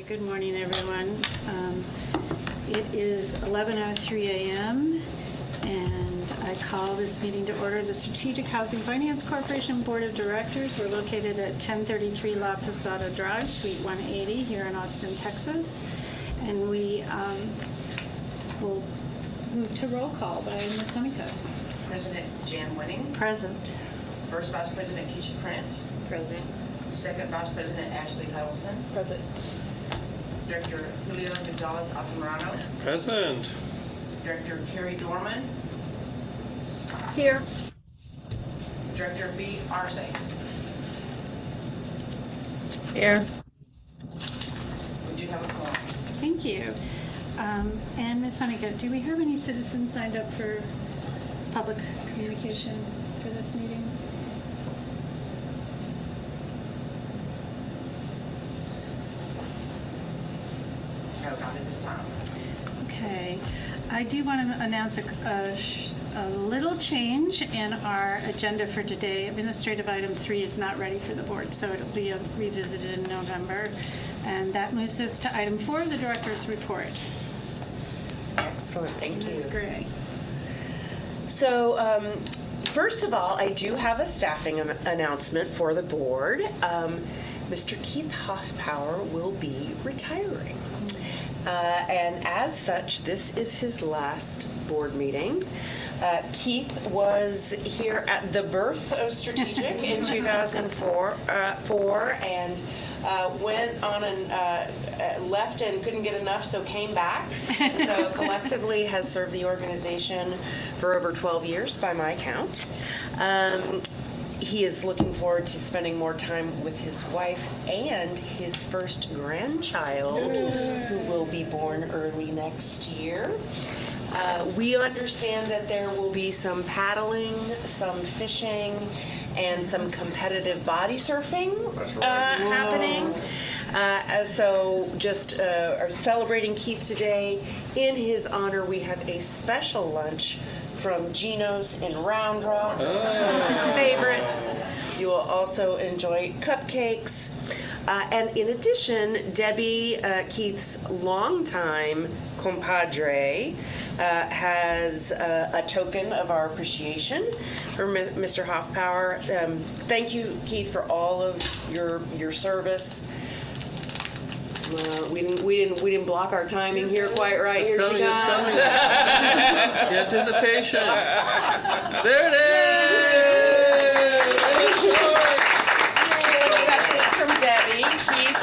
Okay, good morning, everyone. It is 11:03 a.m. and I call this meeting to order. The Strategic Housing Finance Corporation Board of Directors. We're located at 1033 La Posada Drive, Suite 180, here in Austin, Texas. And we will move to roll call by Ms. Honeycutt. President Jan Winning. Present. First Vice President Keisha Prince. Present. Second Vice President Ashley Huddleston. Present. Director Julio Gonzalez Altamirano. Present. Director Carrie Dorman. Here. Director B. Arce. Here. We do have a quorum. Thank you. And Ms. Honeycutt, do we have any citizens signed up for public communication for this meeting? No, not at this time. Okay. I do want to announce a little change in our agenda for today. Administrative item 3 is not ready for the board, so it'll be revisited in November. And that moves us to item 4, the director's report. Excellent, thank Ms. you. Gray. So, first of all, I do have a staffing announcement for the board. Mr. Keith Hoffpower will be retiring. And as such, this is his last board meeting. Keith was here at the birth of Strategic in 2004, and went on and left and couldn't get enough, so came back. So collectively has served the organization for over 12 years by my count. He is looking forward to spending more time with his wife and his first grandchild, who will be born early next year. We understand that there will be some paddling, some fishing, and some competitive body surfing happening. So just are celebrating Keith today. In his honor, we have a special lunch from Gino's in Round Rock, his favorites. You will also enjoy cupcakes. And in addition, Debbie, Keith's longtime compadre, has a token of our appreciation for Mr. Hoffpower. Thank you, Keith, for all of your service. We didn't block our timing here quite right. Here she comes. The anticipation. There it is. Accepted from Debbie, Keith.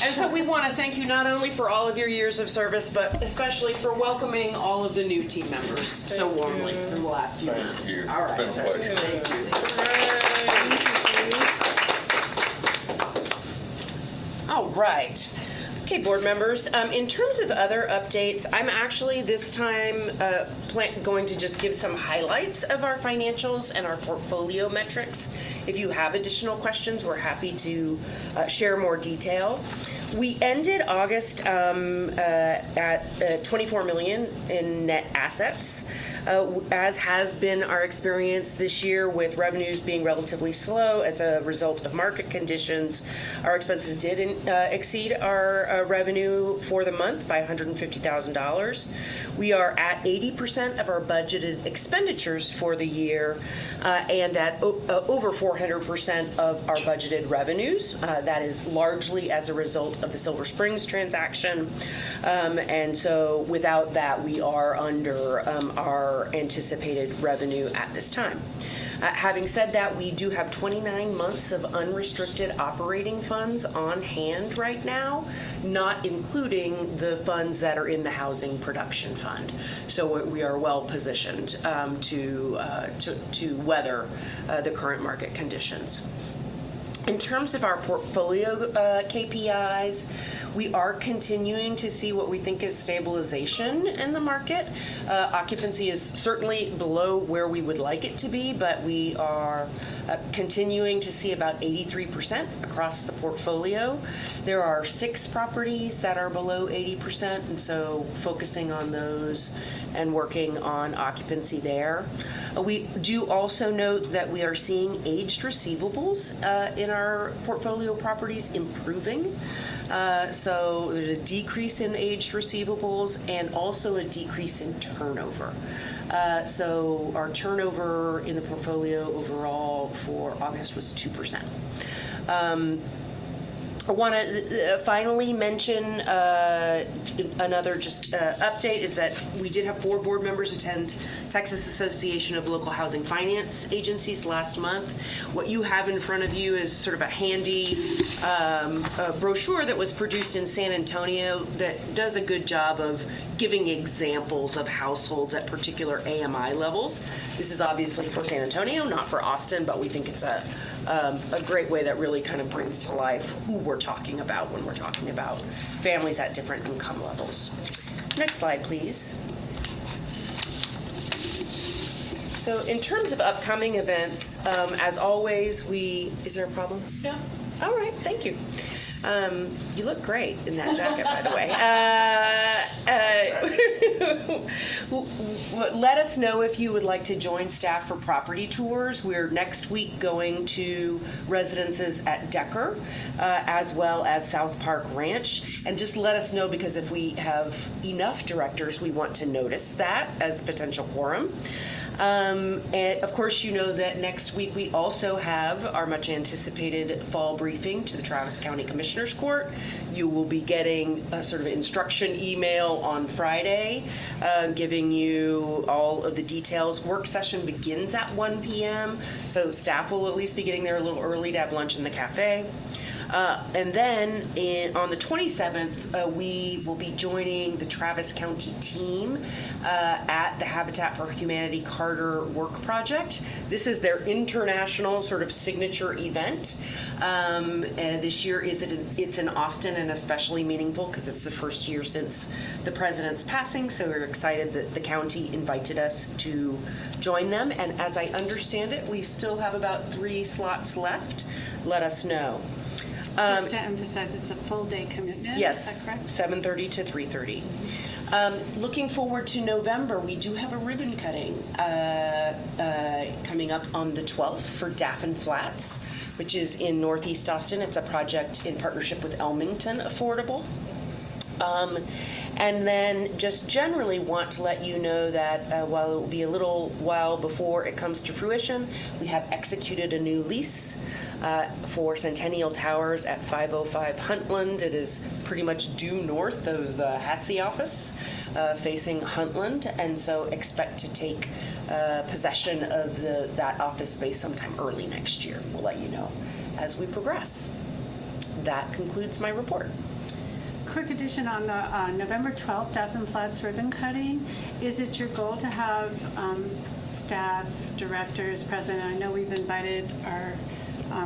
And so we want to thank you not only for all of your years of service, but especially for welcoming all of the new team members so warmly in the last few months. Thank you. All right, It's been a pleasure. Thank you. All right. Okay, board members, in terms of other updates, I'm actually this time going to just give some highlights of our financials and our portfolio metrics. If you have additional questions, we're happy to share more detail. We ended August at 24 million in net assets, as has been our experience this year with revenues being relatively slow as a result of market conditions. Our expenses did exceed our revenue for the month by $150,000. We are at 80% of our budgeted expenditures for the year and at over 400% of our budgeted revenues. That is largely as a result of the Silver Springs transaction. And so without that, we are under our anticipated revenue at this time. Having said that, we do have 29 months of unrestricted operating funds on hand right now, not including the funds that are in the Housing Production Fund. So we are well positioned to weather the current market conditions. In terms of our portfolio KPIs, we are continuing to see what we think is stabilization in the market. Occupancy is certainly below where we would like it to be, but we are continuing to see about 83% across the portfolio. There are 6 properties that are below 80%, and so focusing on those and working on occupancy there. We do also note that we are seeing aged receivables in our portfolio properties improving. So there's a decrease in aged receivables and also a decrease in turnover. So our turnover in the portfolio overall for August was 2%. I want to finally mention another update is that we did have 4 board members attend Texas Association of Local Housing Finance Agencies last month. What you have in front of you is sort of a handy brochure that was produced in San Antonio that does a good job of giving examples of households at particular AMI levels. This is obviously for San Antonio, not for Austin, but we think it's a great way that really kind of brings to life who we're talking about when we're talking about families at different income levels. Next slide, please. So in terms of upcoming events, as always, is there a problem? No. All right, thank you. You look great in that jacket, by the way. Let us know if you would like to join staff for property tours. We're next week going to residences at Decker, as well as South Park Ranch. And just let us know, because if we have enough directors, we want to notice that as potential quorum. And of course, you know that next week we also have our much anticipated fall briefing to the Travis County Commissioners Court. You will be getting a sort of instruction email on Friday, giving you all of the details. Work session begins at 1 p.m., so staff will at least be getting there a little early to have lunch in the cafe. And then on the 27th, we will be joining the Travis County team at the Habitat for Humanity Carter Work Project. This is their international sort of signature event. And this year it's in Austin, and especially meaningful because it's the first year since the president's passing. So we're excited that the county invited us to join them. And as I understand it, we still have about 3 slots left. Let us know. Just to emphasize, it's a full day commitment. Yes, Is that correct? 7:30 to 3:30. Looking forward to November, we do have a ribbon cutting coming up on the 12th for Daffin Flats, which is in Northeast Austin. It's a project in partnership with Elmington Affordable. And then just generally want to let you know that while it will be a little while before it comes to fruition, we have executed a new lease for Centennial Towers at 505 Huntland. It is pretty much due north of the HATSE office, facing Huntland, and so expect to take possession of that office space sometime early next year. We'll let you know as we progress. That concludes my report. Quick addition on the November 12th Daffin Flats ribbon cutting. Is it your goal to have staff, directors present? I know we've invited our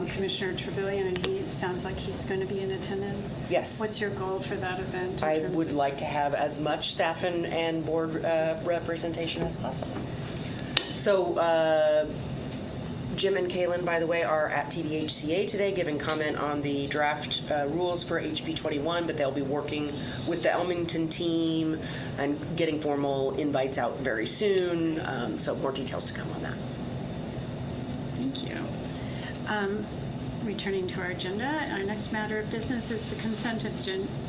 Commissioner Trevelyan, and he sounds like he's going to be in attendance. Yes. What's your goal for that event? I would like to have as much staff and board representation as possible. So Jim and Kaylin, by the way, are at TDHCA today giving comment on the draft rules for HB 21, but they'll be working with the Elmington team and getting formal invites out very soon. So more details to come on that. Thank you. Returning to our agenda, our next matter of business is the consent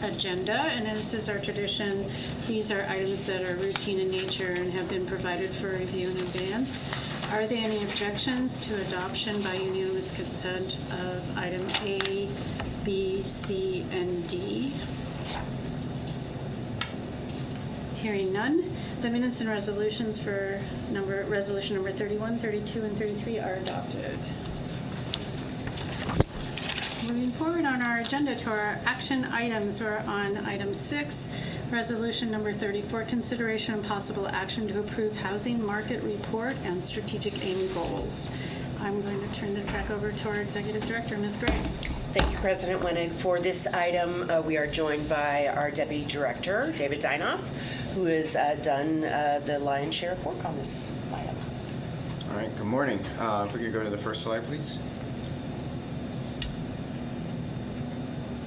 agenda, and as is our tradition, these are items that are routine in nature and have been provided for review in advance. Are there any objections to adoption by unanimous consent of item A, B, C, and D? Hearing none, the minutes and resolutions for resolution number 31, 32, and 33 are adopted. Moving forward on our agenda to our action items, we're on item 6, resolution number 34, consideration and possible action to approve housing market report and strategic aim goals. I'm going to turn this back over to our executive director, Ms. Gray. Thank you, President Wenig. For this item, we are joined by our Deputy Director, David Dianna, who has done the lion's share of work on this item. All right, good morning. If we could go to the first slide, please.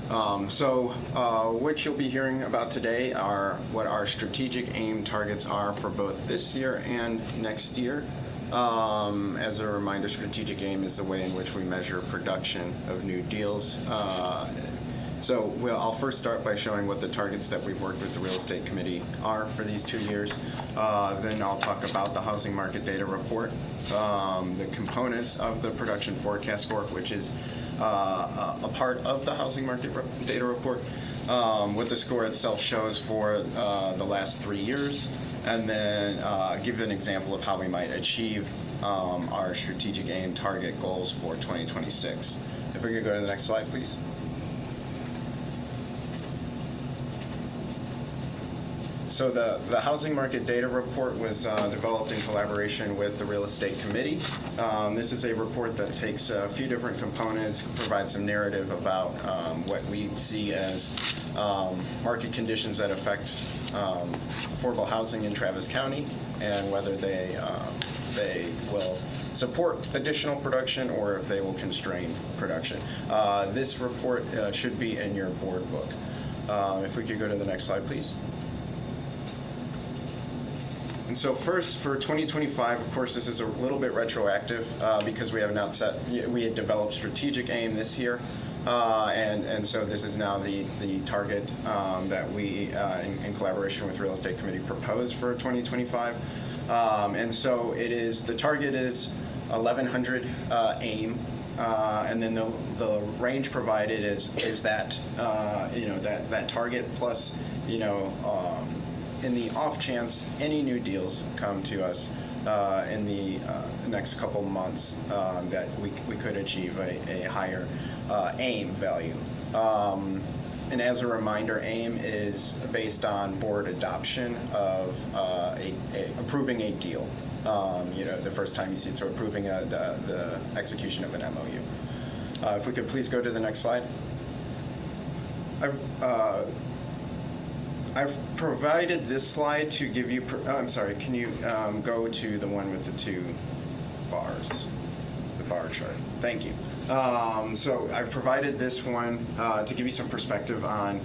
What you'll be hearing about today are what our strategic aim targets are for both this year and next year. As a reminder, strategic aim is the way in which we measure production of new deals. I'll first start by showing what the targets that we've worked with the Real Estate Committee are for these 2 years. Then I'll talk about the Housing Market Data Report, the components of the Production Forecast Score, which is a part of the Housing Market Data Report, what the score itself shows for the last 3 years, and then give an example of how we might achieve our strategic aim target goals for 2026. If we could go to the next slide, please. So the Housing Market Data Report was developed in collaboration with the Real Estate Committee. This is a report that takes a few different components, provides some narrative about what we see as market conditions that affect affordable housing in Travis County, and whether they will support additional production or if they will constrain production. This report should be in your board book. If we could go to the next slide, please. And so first, for 2025, of course, this is a little bit retroactive because we have not we had developed strategic aim this year. And so this is now the target that we, in collaboration with Real Estate Committee, proposed for 2025. And so the target is 1,100 aim. And then the range provided is that, that target plus, in the off chance any new deals come to us in the next couple months, that we could achieve a higher AIM value. And as a reminder, AIM is based on board adoption of approving a deal. The first time you see it, so approving the execution of an MOU. If we could please go to the next slide. I've provided this slide to give you, I'm sorry, can you go to the one with the 2 bars, the bar chart? Thank you. So I've provided this one to give you some perspective on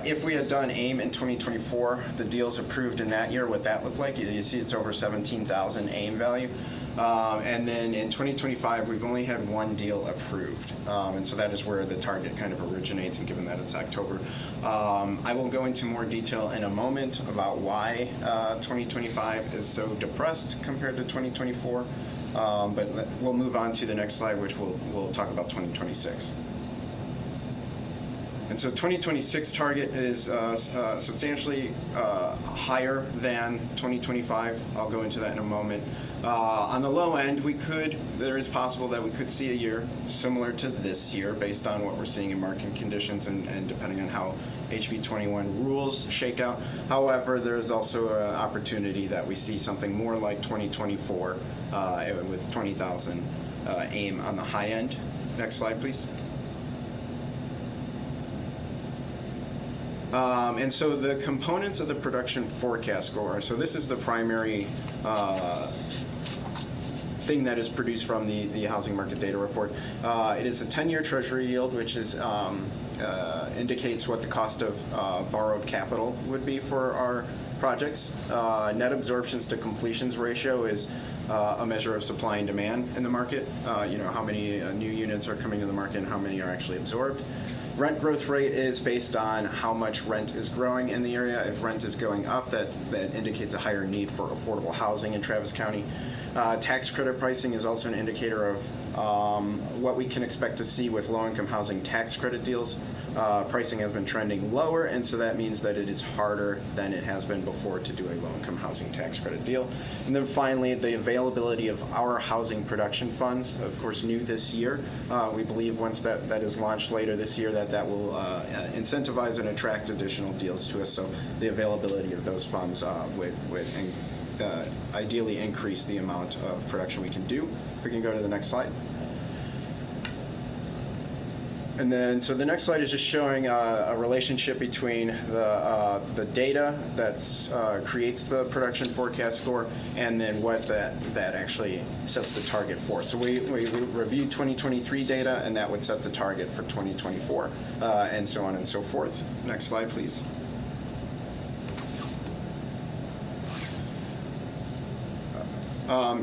if we had done AIM in 2024, the deals approved in that year, what that looked like. You see it's over 17,000 AIM value. And then in 2025, we've only had 1 deal approved. And so that is where the target kind of originates, and given that it's October. I will go into more detail in a moment about why 2025 is so depressed compared to 2024. But we'll move on to the next slide, which we'll talk about 2026. And so 2026 target is substantially higher than 2025. I'll go into that in a moment. On the low end, there is possible that we could see a year similar to this year based on what we're seeing in market conditions and depending on how HB 21 rules shake out. However, there is also an opportunity that we see something more like 2024 with 20,000 AIM on the high end. Next slide, please. And so the components of the production forecast score, so this is the primary thing that is produced from the Housing Market Data Report. It is a 10-year Treasury yield, which indicates what the cost of borrowed capital would be for our projects. Net absorptions to completions ratio is a measure of supply and demand in the market. How many new units are coming to the market and how many are actually absorbed. Rent growth rate is based on how much rent is growing in the area. If rent is going up, that indicates a higher need for affordable housing in Travis County. Tax credit pricing is also an indicator of what we can expect to see with low-income housing tax credit deals. Pricing has been trending lower, and so that means that it is harder than it has been before to do a low-income housing tax credit deal. And then finally, the availability of our housing production funds, of course, new this year. We believe once that is launched later this year that will incentivize and attract additional deals to us. So the availability of those funds would ideally increase the amount of production we can do. If we can go to the next slide. And then, so the next slide is just showing a relationship between the data that creates the production forecast score and then what that actually sets the target for. So we reviewed 2023 data, and that would set the target for 2024, and so on and so forth. Next slide, please.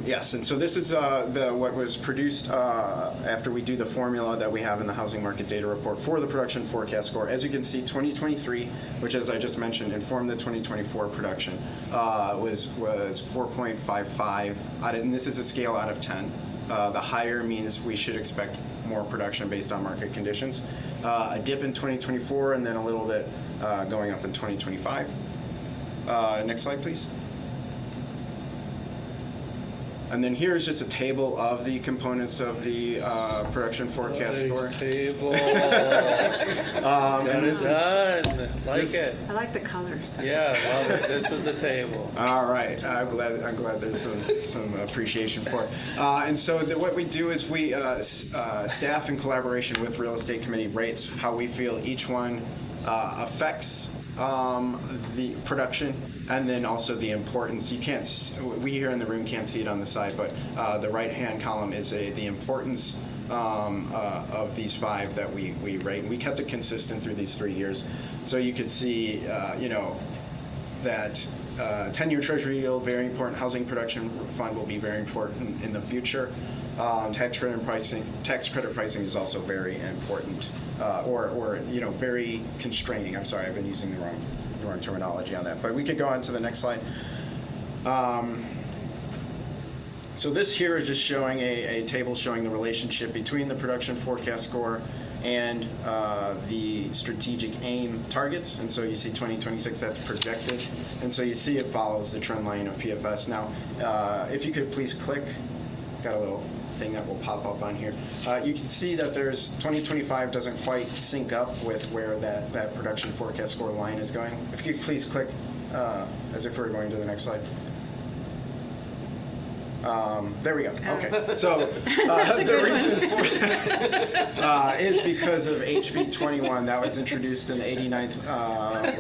Yes, and so this is what was produced after we do the formula that we have in the housing market data report for the production forecast score. As you can see, 2023, which as I just mentioned, informed the 2024 production, was 4.55, and this is a scale out of 10. The higher means we should expect more production based on market conditions. A dip in 2024, and then a little bit going up in 2025. Next slide, please. And then here's just a table of the components of the production forecast score. Table. And this is done. Like it. I like the colors. Yeah, love it. This is the table. all right. I'm glad there's some appreciation for it. And so what we do is we staff in collaboration with Real Estate Committee rates how we feel each one affects the production, and then also the importance. We here in the room can't see it on the side, but the right-hand column is the importance of these 5 that we rate. And we kept it consistent through these 3 years. So you could see, that 10-year Treasury yield, very important. Housing production fund will be very important in the future. Tax credit pricing is also very important, or very constraining. I'm sorry, I've been using the wrong terminology on that. But we could go on to the next slide. So this here is just showing a table showing the relationship between the production forecast score and the strategic aim targets. And so you see 2026, that's projected. And so you see it follows the trend line of PFS. Now, if you could please click, got a little thing that will pop up on here. You can see that there's 2025 doesn't quite sync up with where that production forecast score line is going. If you could please click as if we're going to the next slide. There we go. Okay. So the reason for that is because of HB 21 that was introduced in the 89th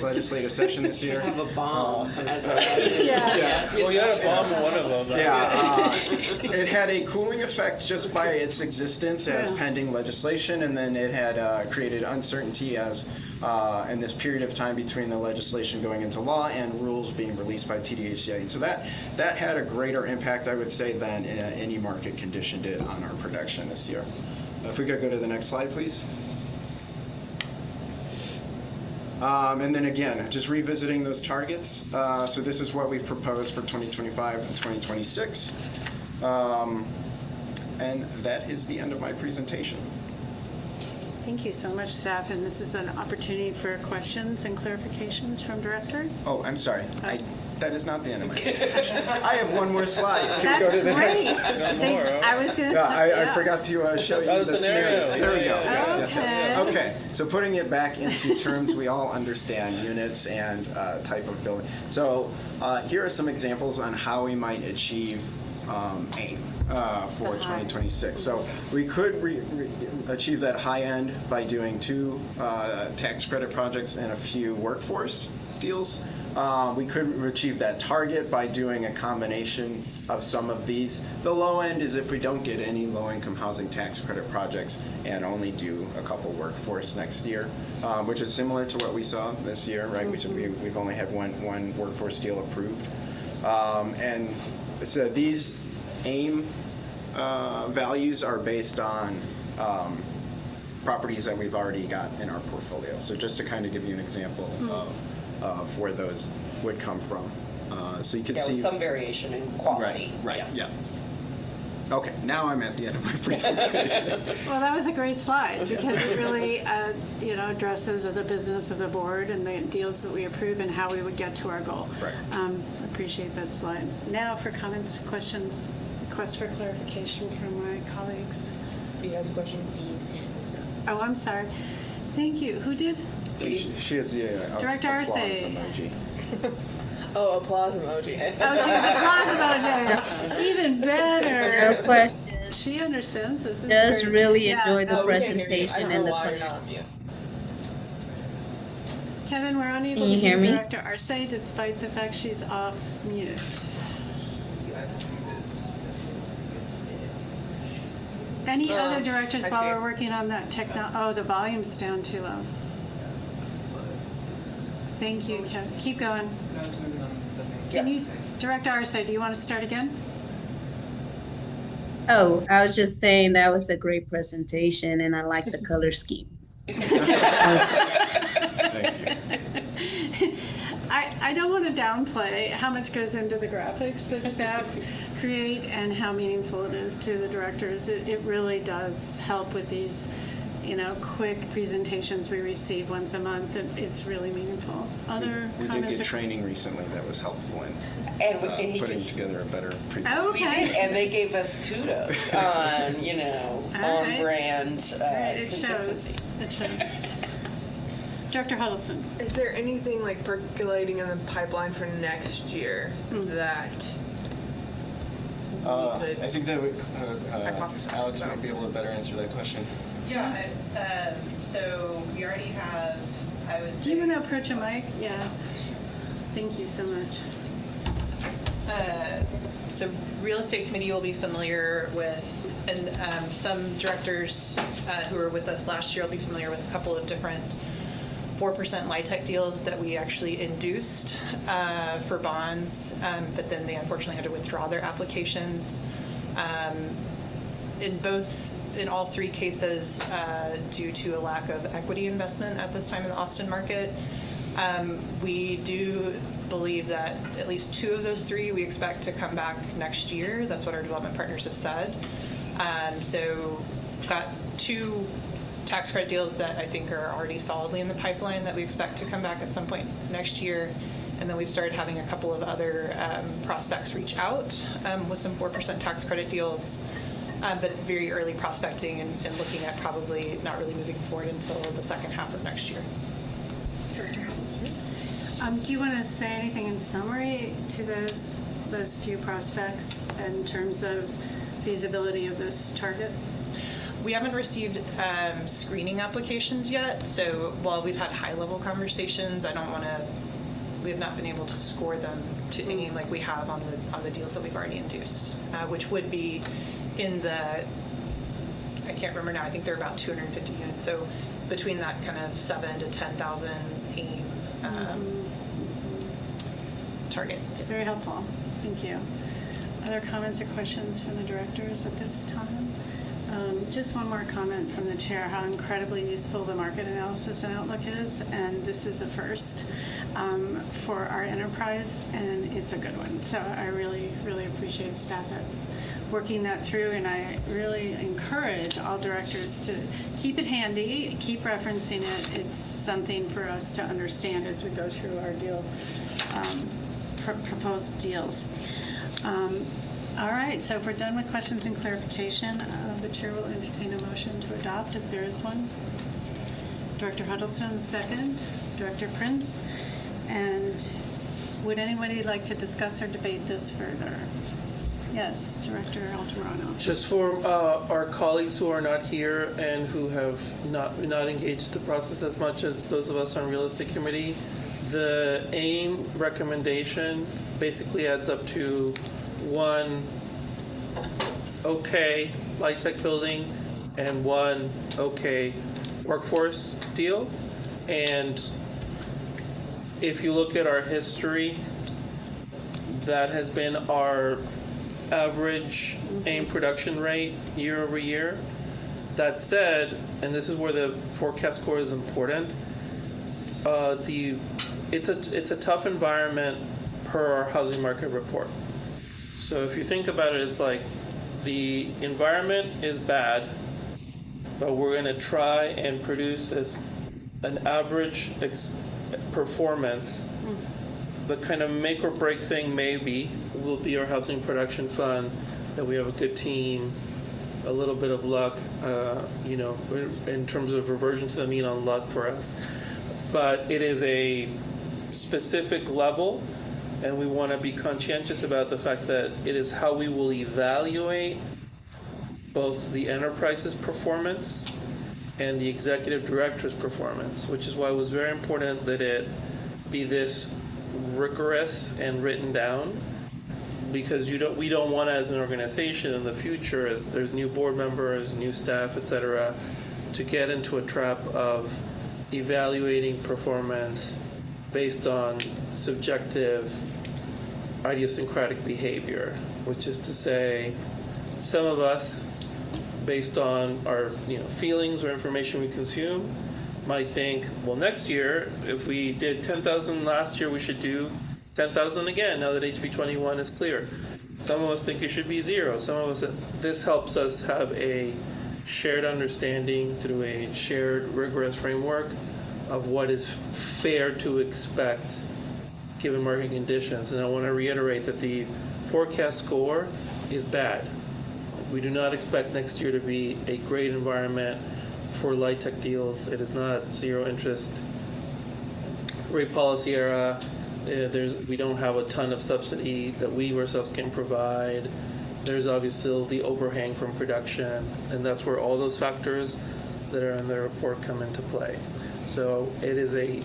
legislative session this year. Have a bomb as a Yeah. Well, you had a bomb on one of them. Yeah, it had a cooling effect just by its existence as Yeah. pending legislation, and then it had created uncertainty as in this period of time between the legislation going into law and rules being released by TDHCA. And so that had a greater impact, I would say, than any market condition did on our production this year. If we could go to the next slide, please. And then again, just revisiting those targets. So this is what we've proposed for 2025 and 2026. And that is the end of my presentation. Thank you so much, staff, and this is an opportunity for questions and clarifications from directors. Oh, I'm sorry. That is not the end of my presentation. I have one more slide. Can we That's go to the great. next? Thanks. I was going to Yeah, I forgot to show you Oh, the the scenario. scenarios. There we go. Yeah, yeah, Yes. yeah. Okay, so putting it back into terms we all understand, units and type of building. So here are some examples on how we might achieve AIM for 2026. So we could achieve that high end by doing 2 tax credit projects and a few workforce deals. We could achieve that target by doing a combination of some of these. The low end is if we don't get any low-income housing tax credit projects and only do a couple workforce next year, which is similar to what we saw this year, right? We've only had one workforce deal approved. And so these AIM values are based on properties that we've already got in our portfolio. So just to kind of give you an example of where those would come from. So you can see with some variation in quality. Right, yeah. Okay, now I'm at the end of my presentation. Well, that was a great slide because it really, addresses the business of the board and the deals that we approve and how we would get to our goal. Right. So appreciate that slide. Now for comments, questions, requests for clarification from my colleagues. If you guys have a question, please hand this up. Oh, I'm sorry. Thank you. Who did? She is the Director applause Arce. emoji. Oh, applause emoji. Oh, she was a applause emoji. Even better. No questions. She understands this. Is Does her- really yeah, enjoy the no, Oh, we can't hear you. presentation I don't and know the why you're class. not on mute. Kevin, we're unable Can you to hear hear me? Director Arce despite the fact she's off mute. Any other directors I while see. we're working on that oh, the volume's down too low. Thank you, Kevin. Keep going. Can you, Director Arce, do you want to start again? Oh, I was just saying that was a great presentation and I like the color scheme. Thank you. I don't want to downplay how much goes into the graphics that staff create and how meaningful it is to the directors. It really does help with these, quick presentations we receive once a month. It's really meaningful. Other We did comments? get training recently that was helpful in And putting together a better presentation. Oh, we okay. did, and they gave us kudos on, right. on brand All right, it consistency. shows. It shows. Director Huddleston. Is there anything like percolating in the pipeline for next year that we could I think that hypothesize Alex about? might be able to better answer that question. Yeah, so we already have, I would Do say. you want to approach a mic? Yes. Thank you so much. So real estate committee will be familiar with, and some directors who were with us last year will be familiar with a couple of different 4% LIHTC deals that we actually induced for bonds, but then they unfortunately had to withdraw their applications. In all three cases, due to a lack of equity investment at this time in the Austin market, we do believe that at least two of those three we expect to come back next year. That's what our development partners have said. So got two tax credit deals that I think are already solidly in the pipeline that we expect to come back at some point next year. And then we've started having a couple of other prospects reach out with some 4% tax credit deals, but very early prospecting and looking at probably not really moving forward until the second half of next year. Do you want to say anything in summary to those few prospects in terms of feasibility of this target? We haven't received screening applications yet, so while we've had high-level conversations, we have not been able to score them to any like we have on the deals that we've already induced, which would be in the, I can't remember now, I think they're about 250 units, so between that kind of 7,000 to 10,000 AIM target. Very helpful. Thank you. Other comments or questions from the directors at this time? Just one more comment from the chair, how incredibly useful the market analysis and outlook is, and this is a first for our enterprise, and it's a good one. So I really, really appreciate staff at working that through, and I really encourage all directors to keep it handy, keep referencing it. It's something for us to understand as we go through our proposed deals. All right, so if we're done with questions and clarification, the chair will entertain a motion to adopt if there is one. Director Huddleston, second. Director Prince. And would anybody like to discuss or debate this further? Yes, Director Altamirano. Just for our colleagues who are not here and who have not engaged the process as much as those of us on real estate committee, the AIM recommendation basically adds up to one okay LIHTC building and one okay workforce deal. And if you look at our history, that has been our average AIM production rate year over year. That said, and this is where the forecast score is important, it's a tough environment per our housing market report. So if you think about it, it's like the environment is bad, but we're going to try and produce as an average performance. The kind of make or break thing maybe will be our housing production fund, that we have a good team, a little bit of luck, in terms of reversion to the mean on luck for us. But it is a specific level, and we want to be conscientious about the fact that it is how we will evaluate both the enterprise's performance and the executive director's performance, which is why it was very important that it be this rigorous and written down, because we don't want, as an organization in the future, as there's new board members, new staff, et cetera, to get into a trap of evaluating performance based on subjective, idiosyncratic behavior, which is to say, some of us, based on our feelings or information we consume, might think, well, next year, if we did 10,000 last year, we should do 10,000 again, now that HB 21 is clear. Some of us think it should be 0. Some of us, this helps us have a shared understanding through a shared rigorous framework of what is fair to expect given market conditions. And I want to reiterate that the forecast score is bad. We do not expect next year to be a great environment for light tech deals. It is not zero interest rate policy era. We don't have a ton of subsidy that we ourselves can provide. There's obviously the overhang from production, and that's where all those factors that are in the report come into play. So it is we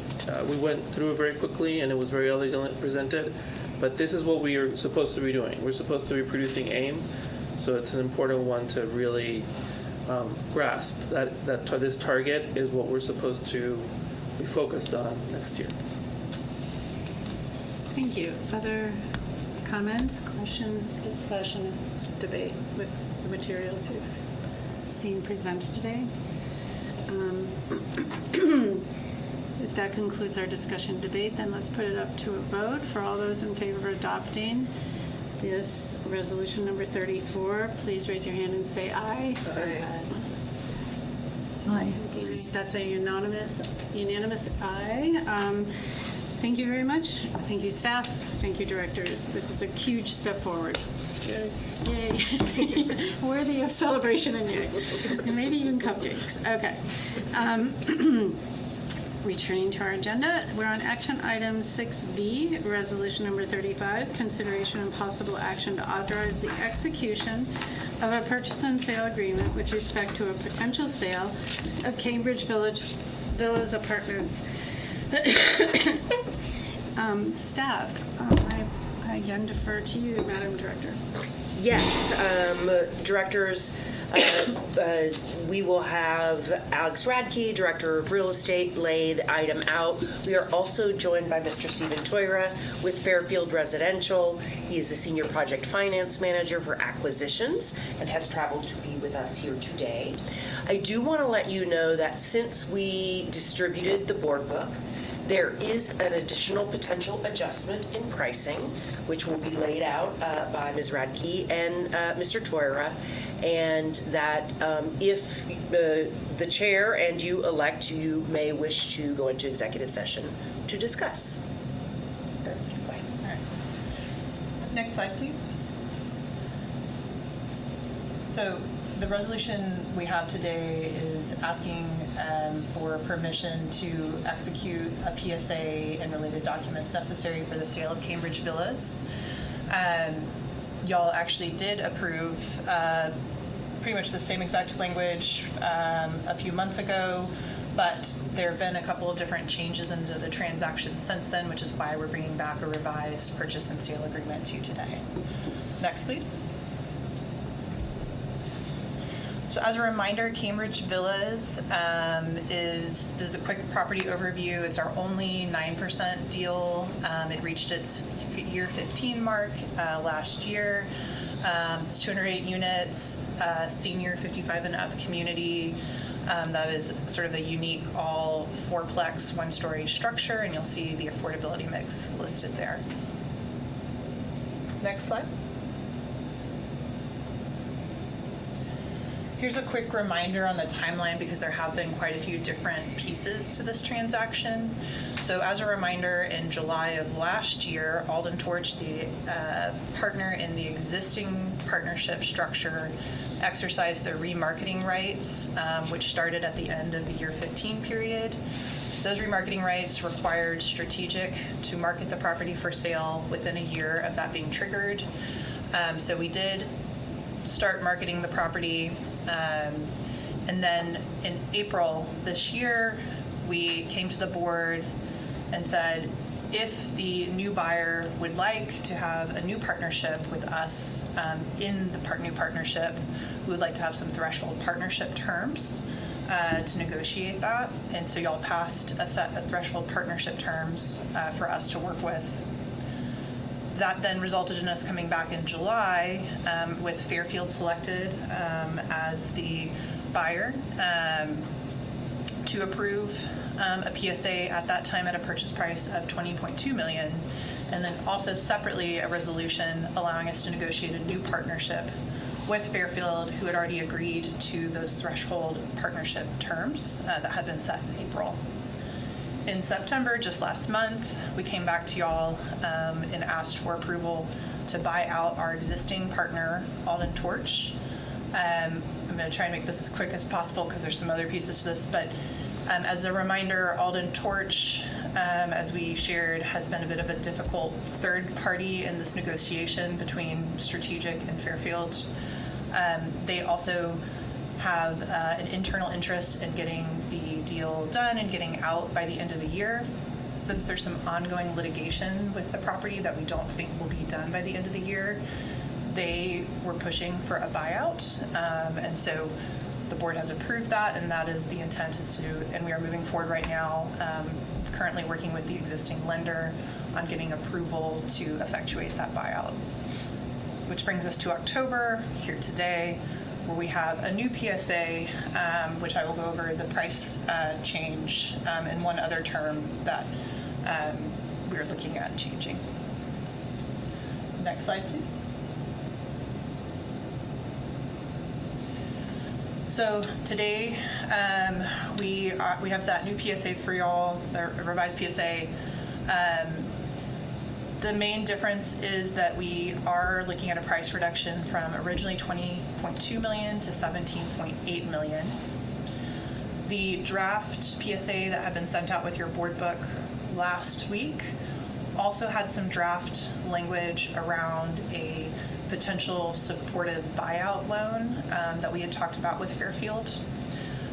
went through it very quickly, and it was very elegantly presented, but this is what we are supposed to be doing. We're supposed to be producing AIM, so it's an important one to really grasp that this target is what we're supposed to be focused on next year. Thank you. Other comments, questions, discussion, debate with the materials you've seen presented today? If that concludes our discussion debate, then let's put it up to a vote. For all those in favor of adopting this resolution number 34, please raise your hand and say aye. Aye. Aye. Okay, that's a unanimous aye. Thank you very much. Thank you, staff. Thank you, directors. This is a huge step forward. Yay. Yay. Worthy of celebration and yay. And maybe even cupcakes. Okay. Returning to our agenda, we're on action item 6B, resolution number 35, consideration and possible action to authorize the execution of a purchase and sale agreement with respect to a potential sale of Cambridge Villas Apartments. Staff, I again defer to you, Madam Director. Yes, directors, we will have Alex Radke, Director of Real Estate, lay the item out. We are also joined by Mr. Stephen Toira with Fairfield Residential. He is the Senior Project Finance Manager for Acquisitions and has traveled to be with us here today. I do want to let you know that since we distributed the board book, there is an additional potential adjustment in pricing, which will be laid out by Ms. Radke and Mr. Toira, and that if the chair and you elect, you may wish to go into executive session to discuss. Go ahead. All right. Next slide, please. So the resolution we have today is asking for permission to execute a PSA and related documents necessary for the sale of Cambridge Villas. Y'all actually did approve pretty much the same exact language a few months ago, but there have been a couple of different changes into the transaction since then, which is why we're bringing back a revised purchase and sale agreement to you today. Next, please. So as a reminder, Cambridge Villas is a quick property overview. It's our only 9% deal. It reached its year 15 mark last year. It's 208 units, senior 55 and up community. That is sort of a unique all fourplex, one-story structure, and you'll see the affordability mix listed there. Next slide. Here's a quick reminder on the timeline because there have been quite a few different pieces to this transaction. So as a reminder, in July of last year, Alden Torch, the partner in the existing partnership structure, exercised their remarketing rights, which started at the end of the year 15 period. Those remarketing rights required Strategic to market the property for sale within a year of that being triggered. So we did start marketing the property. And then in April this year, we came to the board and said, if the new buyer would like to have a new partnership with us in the new partnership, we would like to have some threshold partnership terms to negotiate that. And so y'all passed a set of threshold partnership terms for us to work with. That then resulted in us coming back in July with Fairfield selected as the buyer to approve a PSA at that time at a purchase price of $20.2 million, and then also separately a resolution allowing us to negotiate a new partnership with Fairfield, who had already agreed to those threshold partnership terms that had been set in April. In September, just last month, we came back to y'all and asked for approval to buy out our existing partner, Alden Torch. I'm going to try and make this as quick as possible because there's some other pieces to this, but as a reminder, Alden Torch, as we shared, has been a bit of a difficult third party in this negotiation between Strategic and Fairfield. They also have an internal interest in getting the deal done and getting out by the end of the year. Since there's some ongoing litigation with the property that we don't think will be done by the end of the year, they were pushing for a buyout. And so the board has approved that, and that is the intent and we are moving forward right now, currently working with the existing lender on getting approval to effectuate that buyout. Which brings us to October, here today, where we have a new PSA, which I will go over the price change and one other term that we're looking at changing. Next slide, please. So today, we have that new PSA for y'all, the revised PSA. The main difference is that we are looking at a price reduction from originally $20.2 million to $17.8 million. The draft PSA that had been sent out with your board book last week also had some draft language around a potential supportive buyout loan that we had talked about with Fairfield.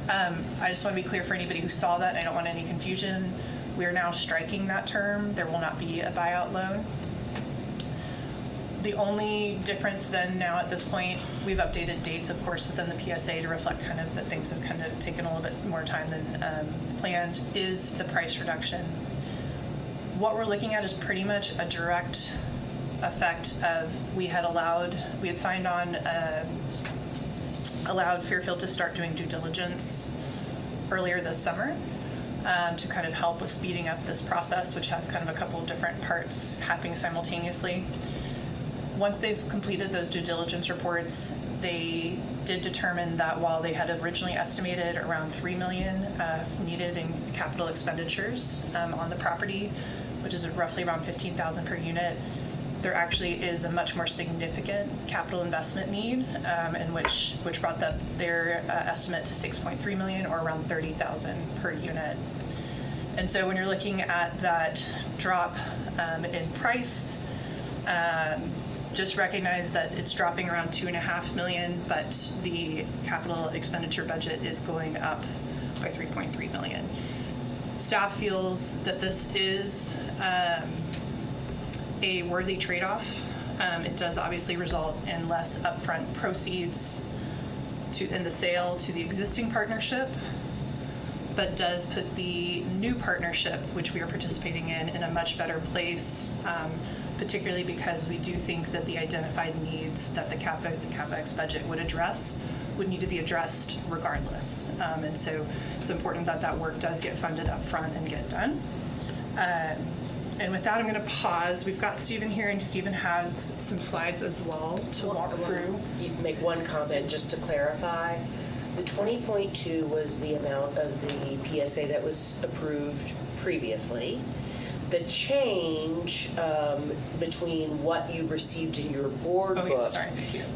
I just want to be clear for anybody who saw that, I don't want any confusion. We are now striking that term. There will not be a buyout loan. The only difference then now at this point, we've updated dates, of course, within the PSA to reflect kind of that things have kind of taken a little bit more time than planned, is the price reduction. What we're looking at is pretty much a direct effect of we had signed on, allowed Fairfield to start doing due diligence earlier this summer. To kind of help with speeding up this process, which has kind of a couple of different parts happening simultaneously. Once they've completed those due diligence reports, they did determine that while they had originally estimated around $3 million needed in capital expenditures on the property, which is roughly around $15,000 per unit, there actually is a much more significant capital investment need, in which brought their estimate to $6.3 million, or around $30,000 per unit. And so when you're looking at that drop in price, just recognize that it's dropping around $2.5 million, but the capital expenditure budget is going up by $3.3 million. Staff feels that this is a worthy trade-off. It does obviously result in less upfront proceeds in the sale to the existing partnership, but does put the new partnership, which we are participating in a much better place, particularly because we do think that the identified needs that the CapEx budget would address would need to be addressed regardless. And so it's important that that work does get funded up front and get done. And with that, I'm going to pause. We've got Stephen here, and Stephen has some slides as well to walk through. You can make one comment just to clarify. The 20.2 was the amount of the PSA that was approved previously. The change between what you received in your board book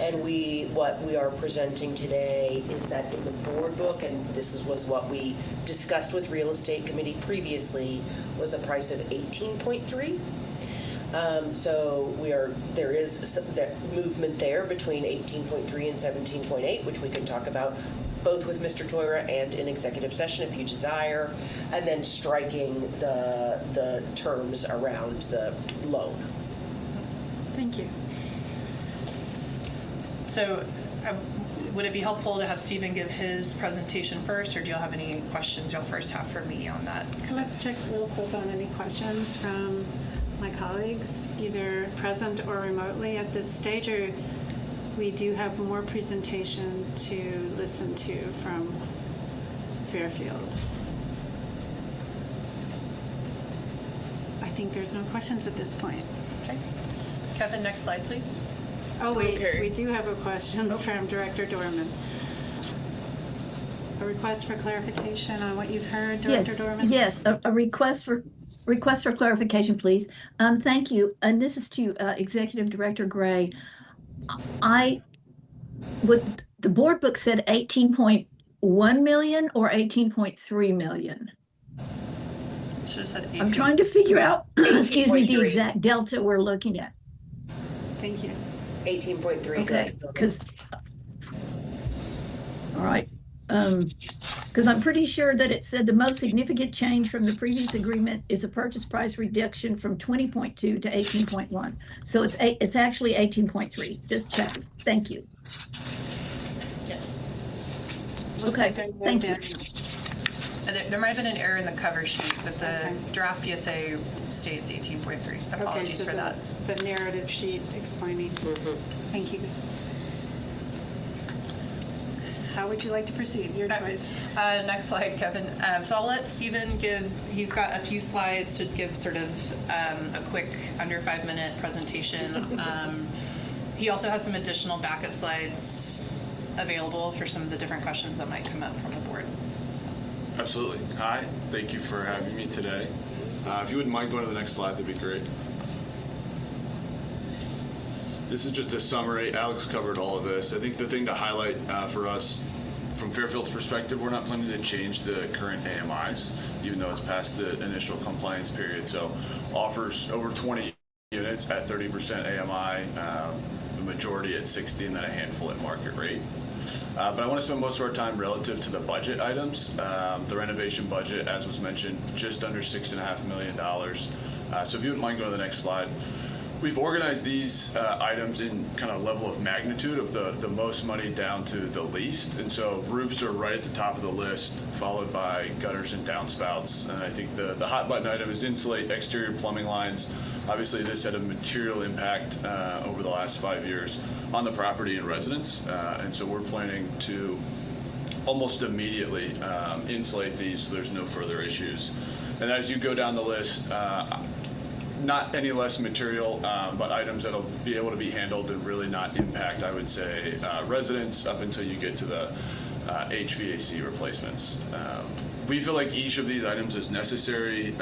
and what we are presenting today is that in the board book, and this was what we discussed with Real Estate Committee previously, was a price of 18.3. So there is that movement there between 18.3 and 17.8, which we can talk about both with Mr. Toira and in executive session if you desire, and then striking the terms around the loan. Thank you. So would it be helpful to have Stephen give his presentation first, or do y'all have any questions y'all first have for me on that? Let's check real quick on any questions from my colleagues, either present or remotely at this stage, or we do have more presentation to listen to from Fairfield. I think there's no questions at this point. Okay. Kevin, next slide, please. Oh, wait, Okay. we do have a question from Director Dorman. A request for clarification on what you've heard, Director Dorman? Yes, a request for clarification, please. Thank you. And this is to Executive Director Gray. The board book said 18.1 million or 18.3 million? Should have said 18. I'm trying to figure out, excuse me, the 18.3. exact delta we're looking at. Thank you. 18.3. Okay, because, all right. Because I'm pretty sure that it said the most significant change from the previous agreement is a purchase price reduction from 20.2 to 18.1. So it's actually 18.3. Just check. Thank you. Yes. Looks Okay, like there might thank have you. been- And there might have been an error in the cover sheet, but the Okay. draft PSA states 18.3. Okay, Apologies so for that. the narrative sheet explaining. Thank you. How would you like to proceed? Your choice. Next slide, Kevin. So I'll let Stephen he's got a few slides to give sort of a quick under 5-minute presentation. He also has some additional backup slides available for some of the different questions that might come up from the board. Absolutely. Hi, thank you for having me today. If you wouldn't mind going to the next slide, that'd be great. This is just a summary. Alex covered all of this. I think the thing to highlight for us from Fairfield's perspective, we're not planning to change the current AMIs, even though it's past the initial compliance period. So offers over 20 units at 30% AMI, the majority at 60, and then a handful at market rate. But I want to spend most of our time relative to the budget items. The renovation budget, as was mentioned, just under $6.5 million. So if you wouldn't mind going to the next slide. We've organized these items in kind of level of magnitude of the most money down to the least. And so roofs are right at the top of the list, followed by gutters and downspouts. And I think the hot button item is insulate exterior plumbing lines. Obviously, this had a material impact over the last 5 years on the property and residents. And so we're planning to almost immediately insulate these so there's no further issues. And as you go down the list, not any less material, but items that'll be able to be handled and really not impact, I would say, residents up until you get to the HVAC replacements. We feel like each of these items is necessary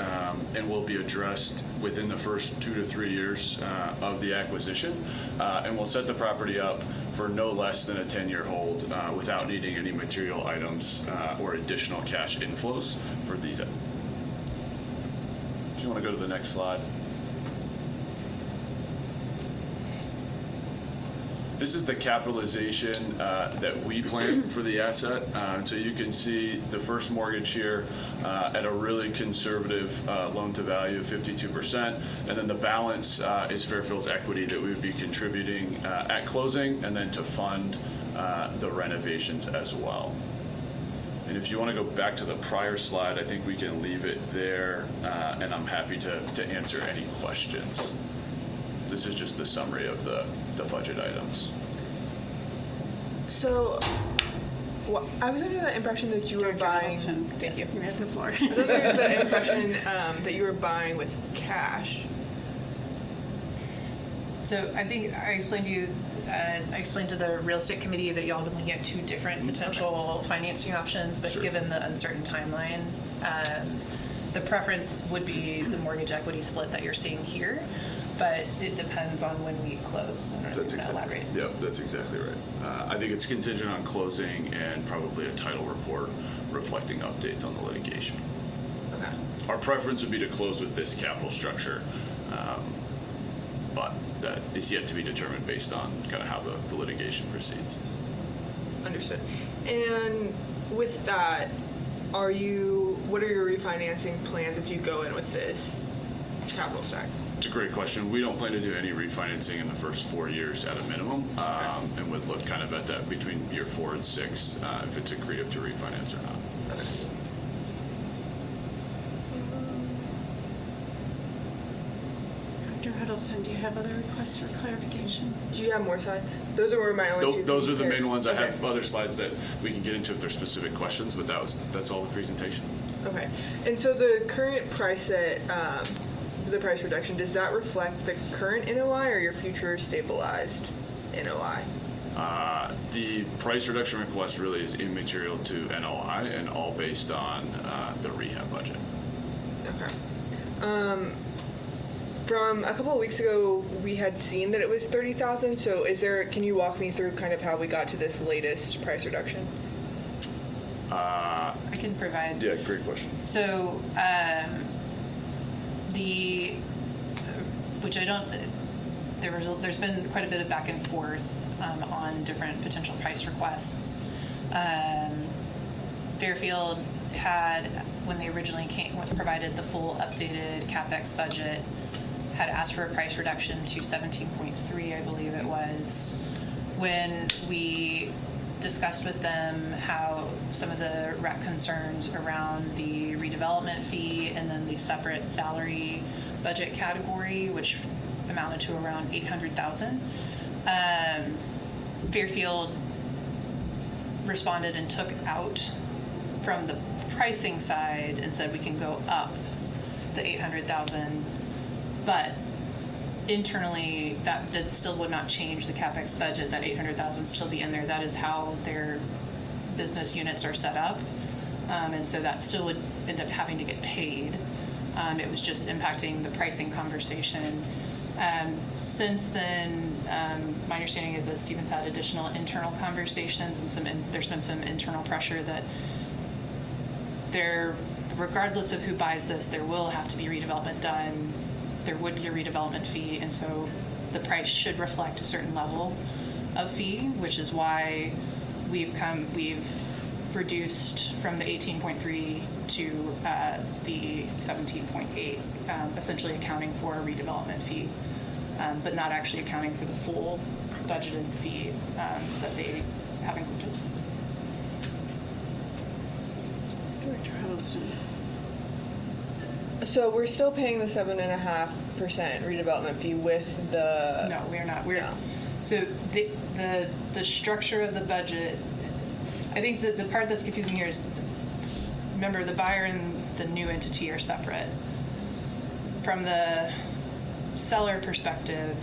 and will be addressed within the first 2 to 3 years of the acquisition, and will set the property up for no less than a 10-year hold without needing any material items or additional cash inflows for these. If you want to go to the next slide. This is the capitalization that we plan for the asset. So you can see the first mortgage here at a really conservative loan to value of 52%. And then the balance is Fairfield's equity that we would be contributing at closing and then to fund the renovations as well. And if you want to go back to the prior slide, I think we can leave it there, and I'm happy to answer any questions. This is just the summary of the budget items. So, I was under the impression that you were Director buying. Huddleston, Thank yes, you. you have the floor. I was under the impression that you were buying with cash. So I think I explained to you, I explained to the real estate committee that y'all have been looking at 2 different potential financing options, but Sure. given the uncertain timeline, the preference would be the mortgage equity split that you're seeing here, but it depends on when we close. I don't know if you want to elaborate. Yep, that's exactly right. I think it's contingent on closing and probably a title report reflecting updates on the litigation. Okay. Our preference would be to close with this capital structure, but that is yet to be determined based on kind of how the litigation proceeds. Understood. And with that, what are your refinancing plans if you go in with this capital stack? It's a great question. We don't plan to do any refinancing in the first 4 years at a minimum, and would look kind of at that between year 4 and 6 if it's accretive to refinance or not. Okay. Dr. Huddleston, do you have other requests for clarification? Do you have more slides? Those are my only two. Those are the here. main ones. I Okay. have other slides that we can get into if there's specific questions, but that's all the presentation. Okay. And so the current price that, the price reduction, does that reflect the current NOI or your future stabilized NOI? The price reduction request really is immaterial to NOI and all based on the rehab budget. Okay. From a couple of weeks ago, we had seen that it was 30,000. So can you walk me through kind of how we got to this latest price reduction? I can provide. Yeah, great question. So, there's been quite a bit of back and forth on different potential price requests. Fairfield had, when they originally provided the full updated CapEx budget, had asked for a price reduction to 17.3, I believe it was. When we discussed with them how some of the rec concerns around the redevelopment fee and then the separate salary budget category, which amounted to around $800,000, Fairfield responded and took out from the pricing side and said we can go up the $800,000, but internally that still would not change the CapEx budget. That $800,000 would still be in there. That is how their business units are set up, and so that still would end up having to get paid. It was just impacting the pricing conversation. Since then, my understanding is that Stevens had additional internal conversations and there's been some internal pressure that regardless of who buys this, there will have to be redevelopment done. There would be a redevelopment fee, and so the price should reflect a certain level of fee, which is why we've reduced from the 18.3 to the 17.8, essentially accounting for a redevelopment fee, but not actually accounting for the full budgeted fee that they have included. Director Huddleston. So we're still paying the 7.5% redevelopment fee with the. No, we are not. No. So the structure of the budget, I think that the part that's confusing here is, remember, the buyer and the new entity are separate. From the seller perspective,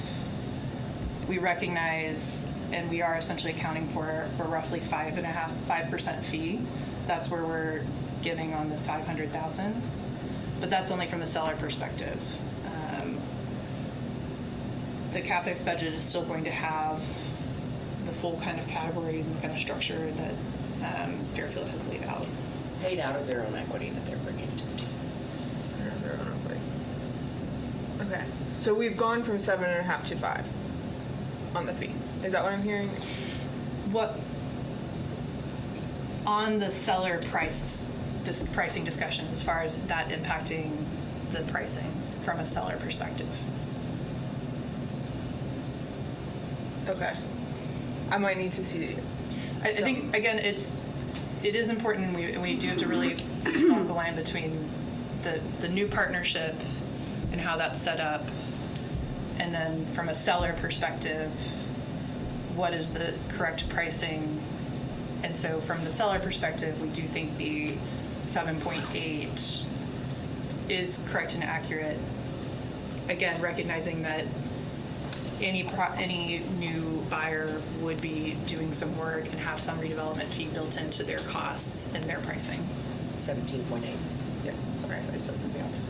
we recognize and we are essentially accounting for roughly 5% fee. That's where we're giving on the $500,000, but that's only from the seller perspective. The CapEx budget is still going to have the full kind of categories and kind of structure that Fairfield has laid out. Paid out of their own equity that they're bringing to the table. Okay. So we've gone from 7.5 to 5 on the fee. Is that what I'm hearing? What on the seller pricing discussions, as far as that impacting the pricing from a seller perspective? Okay. I might need to see. I think, again, it is important, and we do have to really walk the line between the new partnership and how that's set up, and then from a seller perspective, what is the correct pricing. And so from the seller perspective, we do think the 7.8 is correct and accurate. Again, recognizing that any new buyer would be doing some work and have some redevelopment fee built into their costs and their pricing. 17.8. Yeah, sorry, I said something else.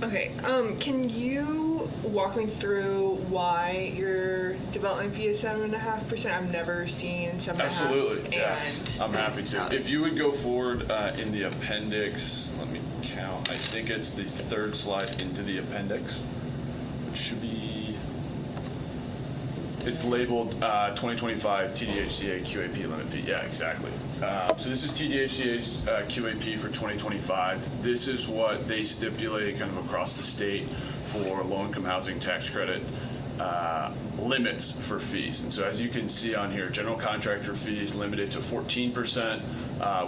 Okay, can you walk me through why your development fee is 7.5%? I've never seen 7.5%. Absolutely, yeah. And I'm happy to. If you would go forward in the appendix, let me count. I think it's the third slide into the appendix, which should be, it's labeled 2025 TDHCA QAP limit fee. Yeah, exactly. So this is TDHCA's QAP for 2025. This is what they stipulate kind of across the state for low-income housing tax credit limits for fees. And so as you can see on here, general contractor fees limited to 14%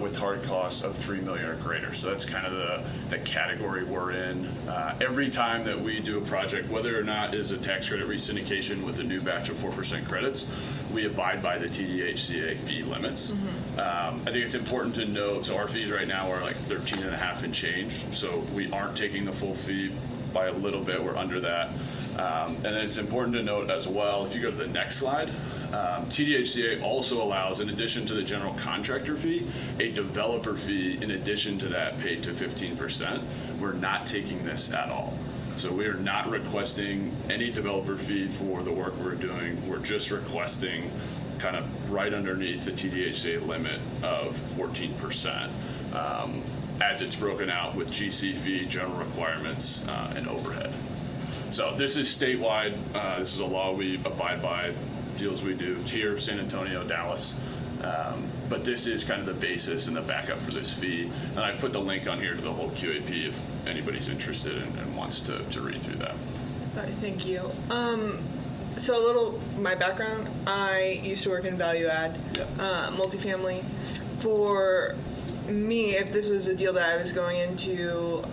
with hard costs of $3 million or greater. So that's kind of the category we're in. Every time that we do a project, whether or not is a tax credit resyndication with a new batch of 4% credits, we abide by the TDHCA fee limits. I think it's important to note, so our fees right now are like 13.5 and change. So we aren't taking the full fee by a little bit, we're under that. And then it's important to note as well, if you go to the next slide, TDHCA also allows, in addition to the general contractor fee, a developer fee in addition to that paid to 15%. We're not taking this at all. So we are not requesting any developer fee for the work we're doing. We're just requesting kind of right underneath the TDHCA limit of 14%. As it's broken out with GC fee, general requirements, and overhead. So this is statewide. This is a law we abide by, deals we do here, San Antonio, Dallas. But this is kind of the basis and the backup for this fee. And I've put the link on here to the whole QAP if anybody's interested and wants to read through that. All right, thank you. So a little, my background, I used to work in value add, multifamily. For me, if this was a deal that I was going into,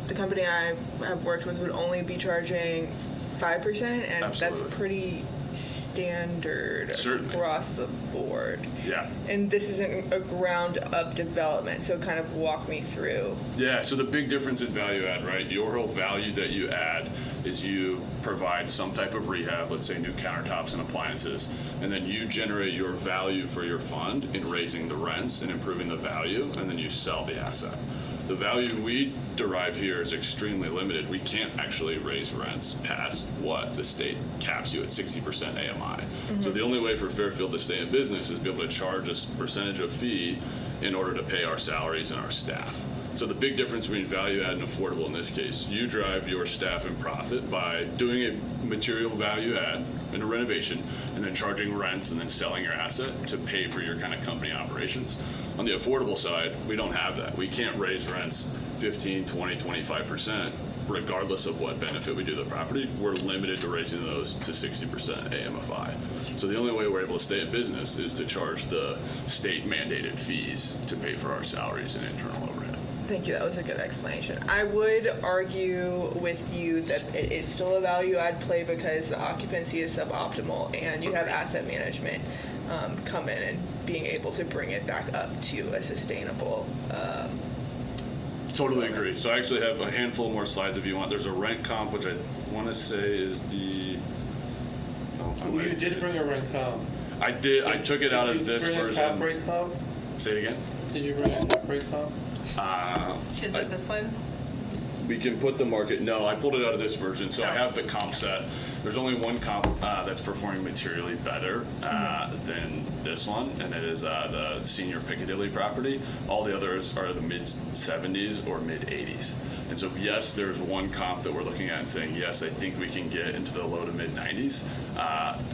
the company I have worked with would only be charging 5%, and Absolutely. that's pretty standard Certainly. across the board. Yeah. And this isn't a ground up development, so kind of walk me through. Yeah, so the big difference in value add, right? Your whole value that you add is you provide some type of rehab, let's say new countertops and appliances, and then you generate your value for your fund in raising the rents and improving the value, and then you sell the asset. The value we derive here is extremely limited. We can't actually raise rents past what the state caps you at 60% AMI. So the only way for Fairfield to stay in business is be able to charge a percentage of fee in order to pay our salaries and our staff. So the big difference between value add and affordable in this case, you drive your staff and profit by doing a material value add in a renovation and then charging rents and then selling your asset to pay for your kind of company operations. On the affordable side, we don't have that. We can't raise rents 15, 20, 25%, regardless of what benefit we do to the property. We're limited to raising those to 60% AMFI. So the only way we're able to stay in business is to charge the state mandated fees to pay for our salaries and internal overhead. Thank you, that was a good explanation. I would argue with you that it is still a value add play because the occupancy is suboptimal and you have asset management come in and being able to bring it back up to a sustainable. Totally agree. So I actually have a handful more slides if you want. There's a rent comp, which I want to say is the. You did bring a rent comp. I did. I took it out of this version. Did you bring a cap rate comp? Say it again. Did you bring a cap rate comp? Is it this slide? We can put the market. No, I pulled it out of this version. So I have the comp set. There's only one comp that's performing materially better than this one, and it is the senior Piccadilly property. All the others are the mid 70s or mid 80s. And so yes, there's one comp that we're looking at and saying, yes, I think we can get into the low to mid 90s.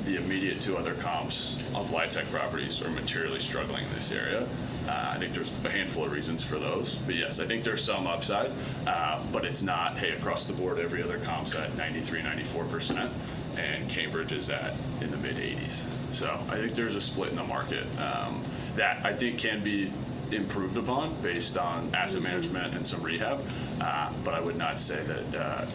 The immediate two other comps of LIHTC properties are materially struggling in this area. I think there's a handful of reasons for those, but yes, I think there's some upside, but it's not, hey, across the board, every other comp's at 93, 94%, and Cambridge is at in the mid 80s. So I think there's a split in the market that I think can be improved upon based on asset management and some rehab, but I would not say that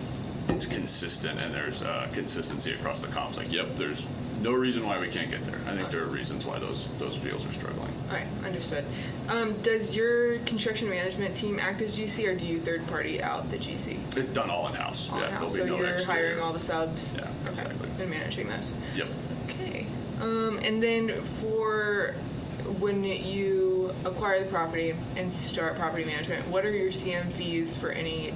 it's consistent and there's consistency across the comps. Like, yep, there's no reason why we can't get there. I think there are reasons why those deals are struggling. All right, understood. Does your construction management team act as GC, or do you third party out the GC? It's done all in-house. All Yeah, in-house, there'll be so no you're exterior. hiring all the subs? Yeah, exactly. And managing those? Yep. Okay. And then for when you acquire the property and start property management, what are your CM fees for any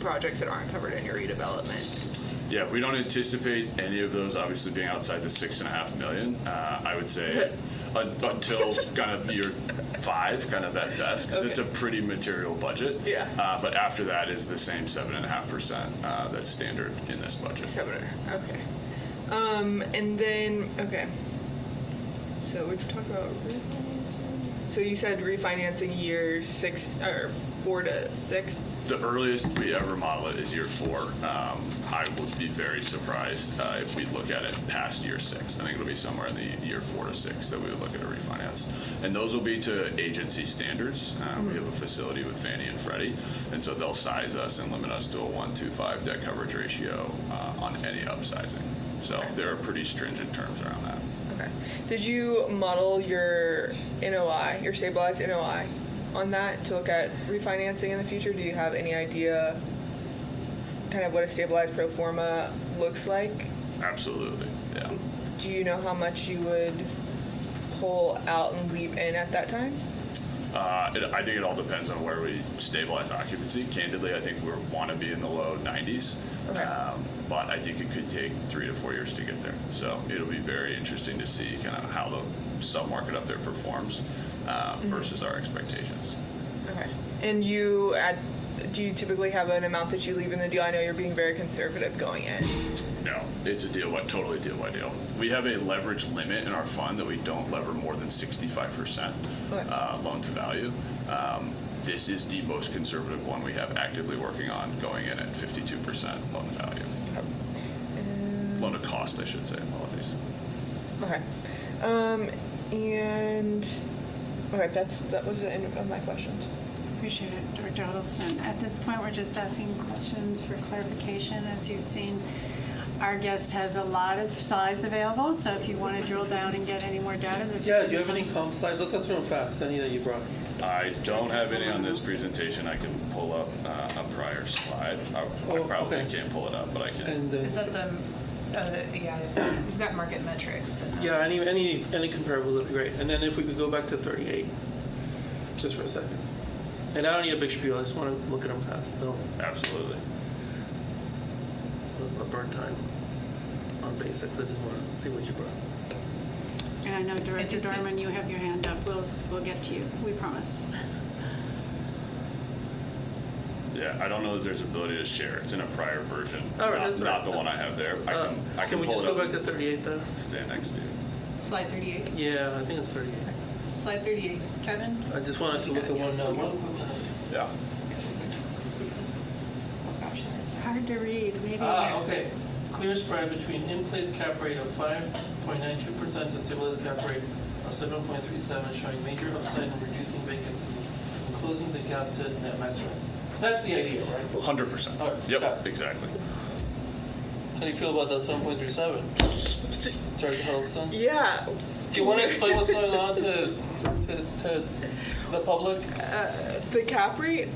projects that aren't covered in your redevelopment? Yeah, we don't anticipate any of those obviously being outside the $6.5 million. I would say until kind of year 5, kind of at best, because it's a pretty material budget. Yeah. But after that is the same 7.5% that's standard in this budget. 7. Okay. And then, okay. So we've talked about refinancing. So you said refinancing years 6 or 4 to 6? The earliest we ever model it is year 4. I would be very surprised if we look at it past year 6. I think it'll be somewhere in the year 4 to 6 that we would look at a refinance. And those will be to agency standards. We have a facility with Fannie and Freddie, and so they'll size us and limit us to a 1.25 debt coverage ratio on any upsizing. So there are pretty stringent terms around that. Okay. Did you model your NOI, your stabilized NOI, on that to look at refinancing in the future? Do you have any idea kind of what a stabilized pro forma looks like? Absolutely, yeah. Do you know how much you would pull out and leave in at that time? I think it all depends on where we stabilize occupancy. Candidly, I think we want to be in the low 90s. Okay. But I think it could take 3 to 4 years to get there. So it'll be very interesting to see kind of how the submarket up there performs versus our expectations. Okay. And do you typically have an amount that you leave in the deal? I know you're being very conservative going in. No, it's a totally deal by deal. We have a leverage limit in our fund that we don't lever more than 65% loan to value. This is the most conservative one we have actively working on, going in at 52% loan to value. Loan to cost, I should say. Apologies. Okay. And okay, that was the end of my questions. Appreciate it, Director Huddleston. At this point, we're just asking questions for clarification. As you've seen, our guest has a lot of slides available, so if you want to drill down and get any more data, this Yeah, do you have any comp slides? Let's go through them fast, any that you brought. I don't have any on this presentation. I can pull up a prior slide. I probably can't pull it up, but I can. And Is that the, we've got market metrics, but not. yeah, any comparables would be great. And then if we could go back to 38, just for a second. And I don't need a big spiel. I just want to look at them fast. No, Absolutely. that's not burn time on basics. I just want to see what you brought. And I know Director just- Dorman, you have your hand up. We'll get to you. We promise. Yeah, I don't know if there's ability to share. It's in a prior version. All right, that's not right. the one I have there. I can Can we pull just it go up. back to 38 though? Stand next to you. Slide 38. Yeah, I think it's 38. Slide 38. Kevin? I just wanted to look at one. Yeah. Oh gosh, that's Hard to read, maybe. Okay. Clear spread between in-place cap rate of 5.92% to stabilized cap rate of 7.37, showing major upside in reducing vacancy and closing the gap to net max rents. That's the idea, right? 100%. All right, got Yep, it. exactly. How do you feel about that 7.37? Director Huddleston? Yeah. Do you want to explain what's going on to the public? The cap rate.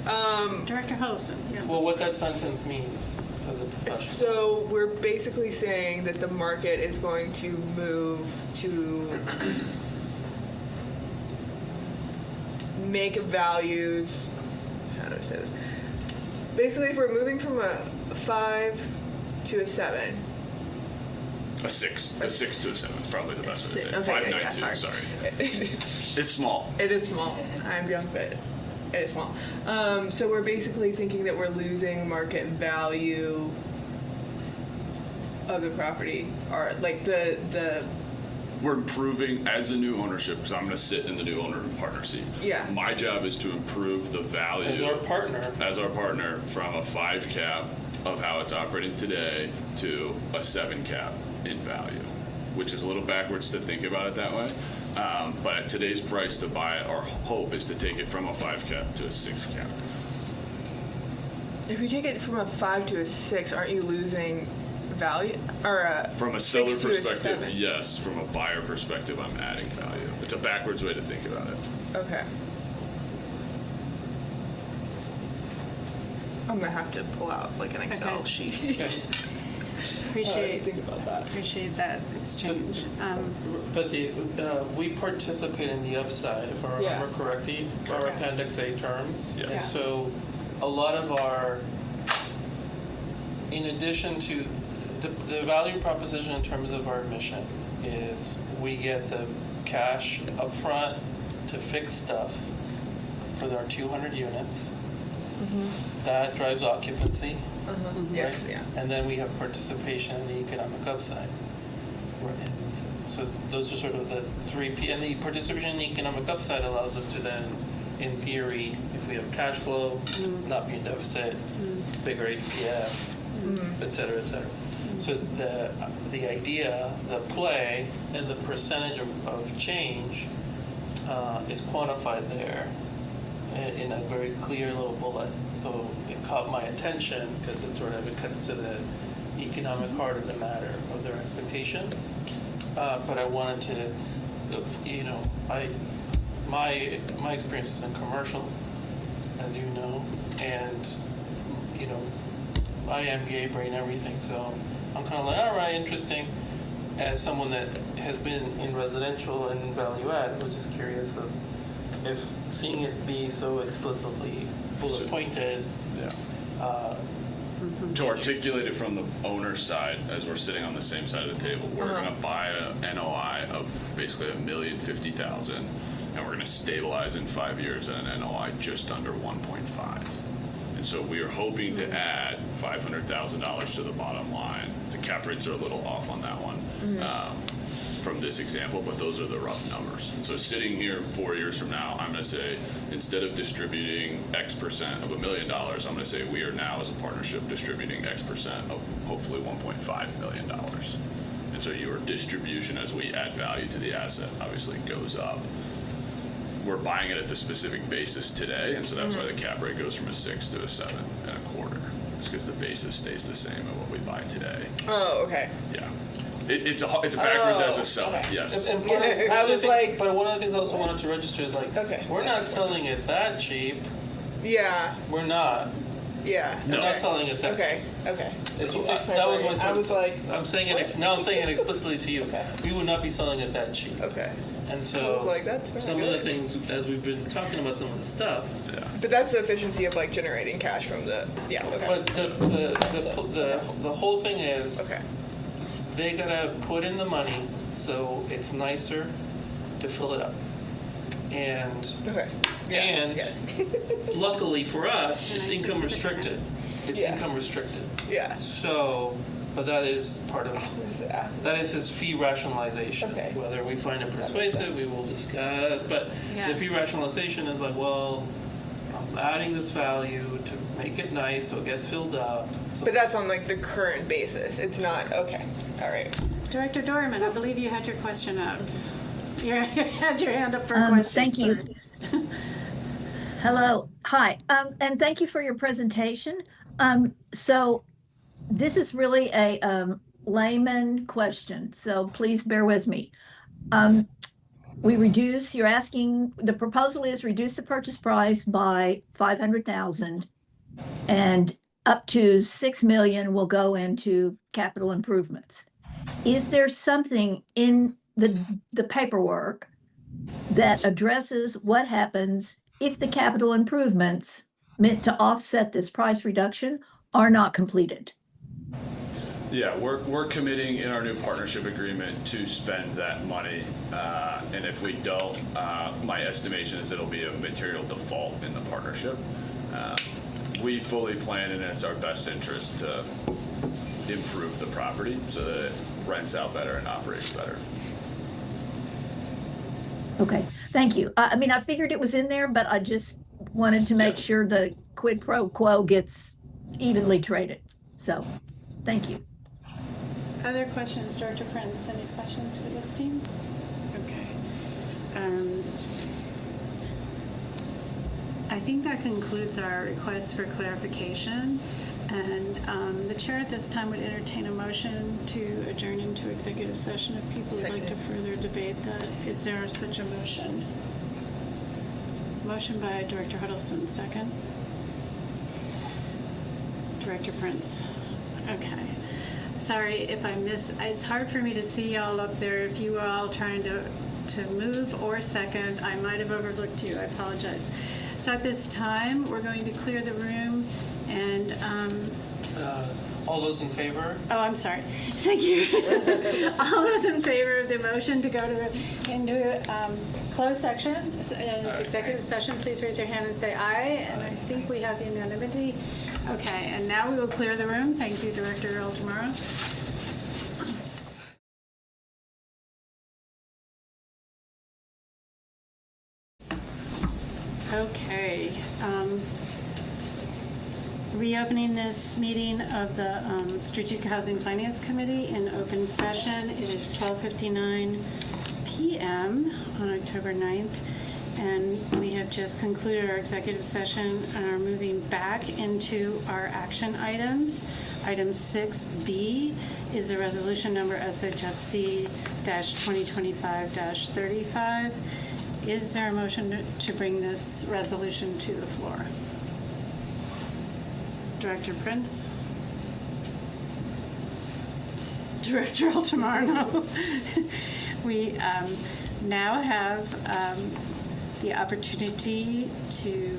Director Huddleston, yeah. Well, what that sentence means as a professional. So we're basically saying that the market is going to move to make values. How do I say this? Basically, if we're moving from a 5 to a 7. A 6 to a 7, probably the best way to say it. Okay, 592, sorry. It's small. It is small. I'm young, but it is small. So we're basically thinking that we're losing market value of the property, or like the We're improving as a new ownership, because I'm going to sit in the new owner partner seat. Yeah. My job is to improve the value. As our partner. As our partner, from a 5 cap of how it's operating today to a 7 cap in value, which is a little backwards to think about it that way. But at today's price to buy it, our hope is to take it from a 5 cap to a 6 cap. If you take it from a 5 to a 6, aren't you losing value? Or From a seller 6 to a perspective, 7? yes. From a buyer perspective, I'm adding value. It's a backwards way to think about it. Okay. I'm gonna have to pull out like an Excel Okay. sheet. Appreciate think about that. that exchange. But we participate in the upside, if I remember Yeah. correctly, our Appendix A terms. Yes. And so a lot of our in addition to the value proposition in terms of our mission is we get the cash upfront to fix stuff for our 200 units. That drives occupancy. Yes, yeah. And then we have participation in the economic upside. Right. So those are sort of the three P. And the participation in the economic upside allows us to then, in theory, if we have cash flow, not be in deficit, bigger APF, et cetera, et cetera. So the idea, the play, and the percentage of change is quantified there in a very clear little bullet. So it caught my attention because it cuts to the economic heart of the matter of their expectations. But I wanted to, my experience is in commercial, as you know, and I MBA brain everything, so I'm kind of like, all right, interesting. As someone that has been in residential and value add, was just curious of if seeing it be so explicitly bullet pointed. Yeah. To articulate it from the owner's side, as we're sitting on the same side of the table, we're going to buy an NOI of basically $1,050,000, and we're going to stabilize in 5 years at an NOI just under 1.5. And so we are hoping to add $500,000 to the bottom line. The cap rates are a little off on that one from this example, but those are the rough numbers. And so sitting here 4 years from now, I'm going to say, instead of distributing X percent of $1 million, I'm going to say we are now as a partnership distributing X percent of hopefully $1.5 million. And so your distribution as we add value to the asset obviously goes up. We're buying it at the specific basis today, and so that's why the cap rate goes from a 6 to a 7.25. It's because the basis stays the same at what we buy today. Oh, okay. Yeah. It's backwards as a seller, okay. yes. And part of- I was like- but one of the things I also wanted to register is like, Okay. we're not selling it that cheap. Yeah, We're not. yeah. No. We're not selling it that Okay, okay. cheap. You fixed my That was brain. my sort I of- was like, I'm saying it. Now I'm saying it explicitly to you. Okay. We would not be selling it that cheap. okay. And I so was like, that's not some good. of the things, as we've been talking about some of the stuff, But that's the efficiency of like generating cash from the, yeah, okay. but the whole thing is Okay, they gotta put in the money so it's nicer to fill it up. And okay. Yeah, And- yes. luckily for us, And it's I see income the restricted. difference. It's Yeah. income restricted. Yeah. So, but that is part of, Yeah. that is his fee rationalization. Okay. Whether we find it makes persuasive, sense. we will discuss, but Yeah. the fee rationalization is like, well, I'm adding this value to make it nice so it gets filled up. So But that's on like the current basis. It's not, okay, all right. Director Dorman, I believe you had your question up. You had your hand up for a question. Thank you. Sorry. Hello, hi, and thank you for your presentation. So this is really a layman question, so please bear with me. You're asking, the proposal is reduce the purchase price by 500,000 and up to 6 million will go into capital improvements. Is there something in the paperwork that addresses what happens if the capital improvements meant to offset this price reduction are not completed? Yeah, we're committing in our new partnership agreement to spend that money, and if we don't, my estimation is it'll be a material default in the partnership. We fully plan, and it's our best interest to improve the property so that it rents out better and operates better. Okay, thank you. I mean, I figured it was in there, but I just wanted to make sure the quid pro quo gets evenly traded. So, thank you. Other questions, Director Prince? Any questions for this team? Okay. I think that concludes our request for clarification. And the chair at this time would entertain a motion to adjourn into executive session if people would like to further debate that. Is there such a motion? Motion by Director Huddleston, second. Director Prince. Okay. Sorry if I miss, it's hard for me to see y'all up there. If you were all trying to move or second, I might have overlooked you. I apologize. So at this time, we're going to clear the room and All those in favor? Oh, I'm sorry. Thank you. All those in favor of the motion to go into closed section, as executive session, please raise your hand and say aye. And I think we have unanimity. Okay, and now we will clear the room. Thank you, Director Altamara. Okay. Reopening this meeting of the Strategic Housing Finance Committee in open session. It is 12:59 p.m. on October 9th, and we have just concluded our executive session and are moving back into our action items. Item 6B is a resolution number SHFC-2025-35. Is there a motion to bring this resolution to the floor? Director Prince? Director Altamar, no. We now have the opportunity to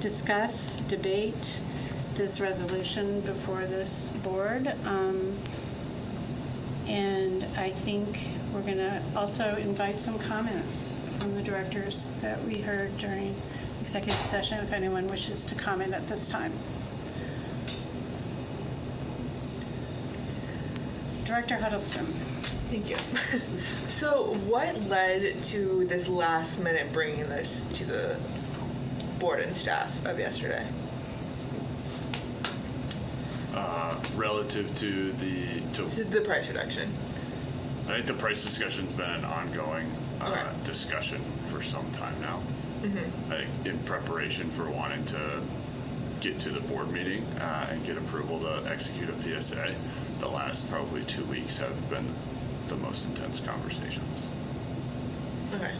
discuss, debate this resolution before this board. And I think we're going to also invite some comments from the directors that we heard during executive session, if anyone wishes to comment at this time. Director Huddleston. Thank you. So what led to this last minute bringing this to the board and staff of yesterday? Relative to To the price reduction. I think the price discussion's been an ongoing discussion for some time now. I think in preparation for wanting to get to the board meeting and get approval to execute a PSA, the last probably 2 weeks have been the most intense conversations. Okay.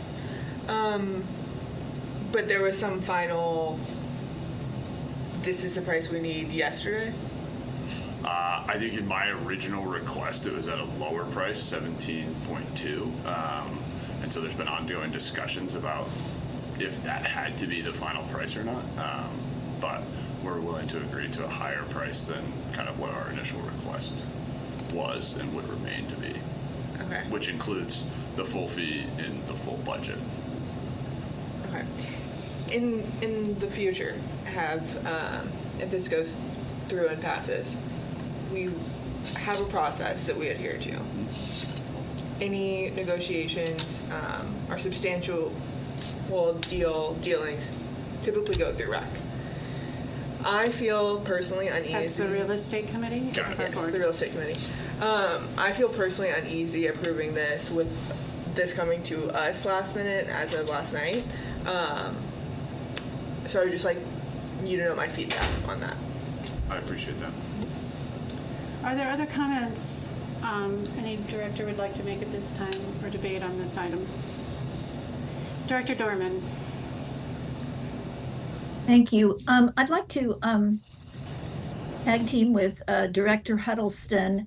But there was some final, this is the price we need yesterday? I think in my original request, it was at a lower price, 17.2. And so there's been ongoing discussions about if that had to be the final price or not. But we're willing to agree to a higher price than kind of what our initial request was and would remain to be. Okay. Which includes the full fee in the full budget. Okay. In the future, if this goes through and passes, we have a process that we adhere to. Any negotiations or substantial dealings typically go through REC. I feel personally uneasy. That's the real estate committee? Got it. Yes, the real estate committee. I feel personally uneasy approving this with this coming to us last minute as of last night. So I would just like you to know my feedback on that. I appreciate that. Are there other comments any director would like to make at this time or debate on this item? Director Dorman. Thank you. I'd like to tag team with Director Huddleston.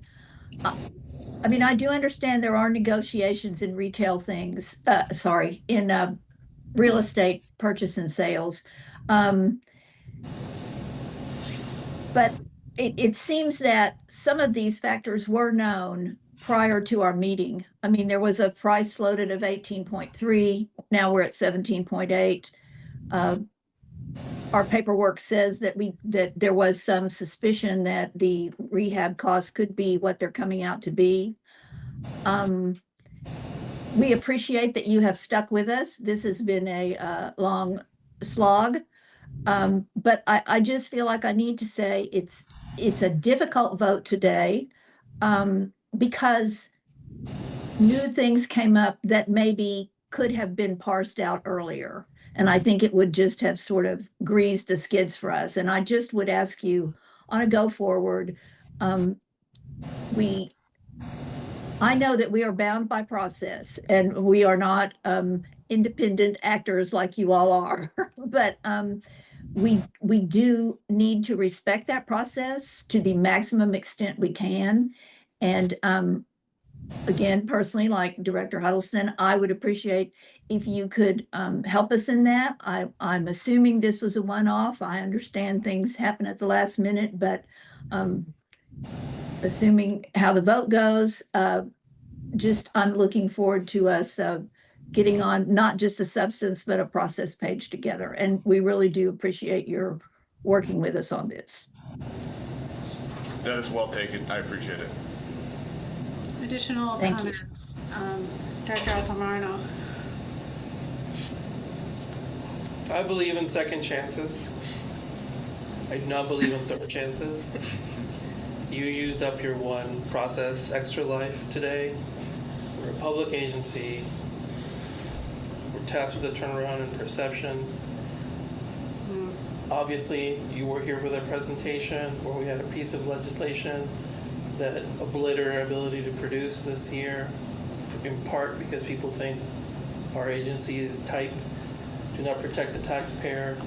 I mean, I do understand there are negotiations in retail things, in real estate purchase and sales. But it seems that some of these factors were known prior to our meeting. I mean, there was a price floated of 18.3. Now we're at 17.8. Our paperwork says that there was some suspicion that the rehab costs could be what they're coming out to be. We appreciate that you have stuck with us. This has been a long slog, but I just feel like I need to say it's a difficult vote today because new things came up that maybe could have been parsed out earlier. And I think it would just have sort of greased the skids for us. And I just would ask you on a go forward, I know that we are bound by process and we are not independent actors like you all are, but we do need to respect that process to the maximum extent we can. And again, personally, like Director Huddleston, I would appreciate if you could help us in that. I'm assuming this was a one-off. I understand things happen at the last minute, but assuming how the vote goes, I'm looking forward to us getting on not just a substance, but a process page together. And we really do appreciate your working with us on this. That is well taken. I appreciate it. Additional Thank you. comments? Director Altamirano. I believe in second chances. I do not believe in third chances. You used up your one process extra life today. We're a public agency. We're tasked with a turnaround in perception. Obviously, you were here for the presentation where we had a piece of legislation that obliterated our ability to produce this year, in part because people think our agency is type, do not protect the taxpayer.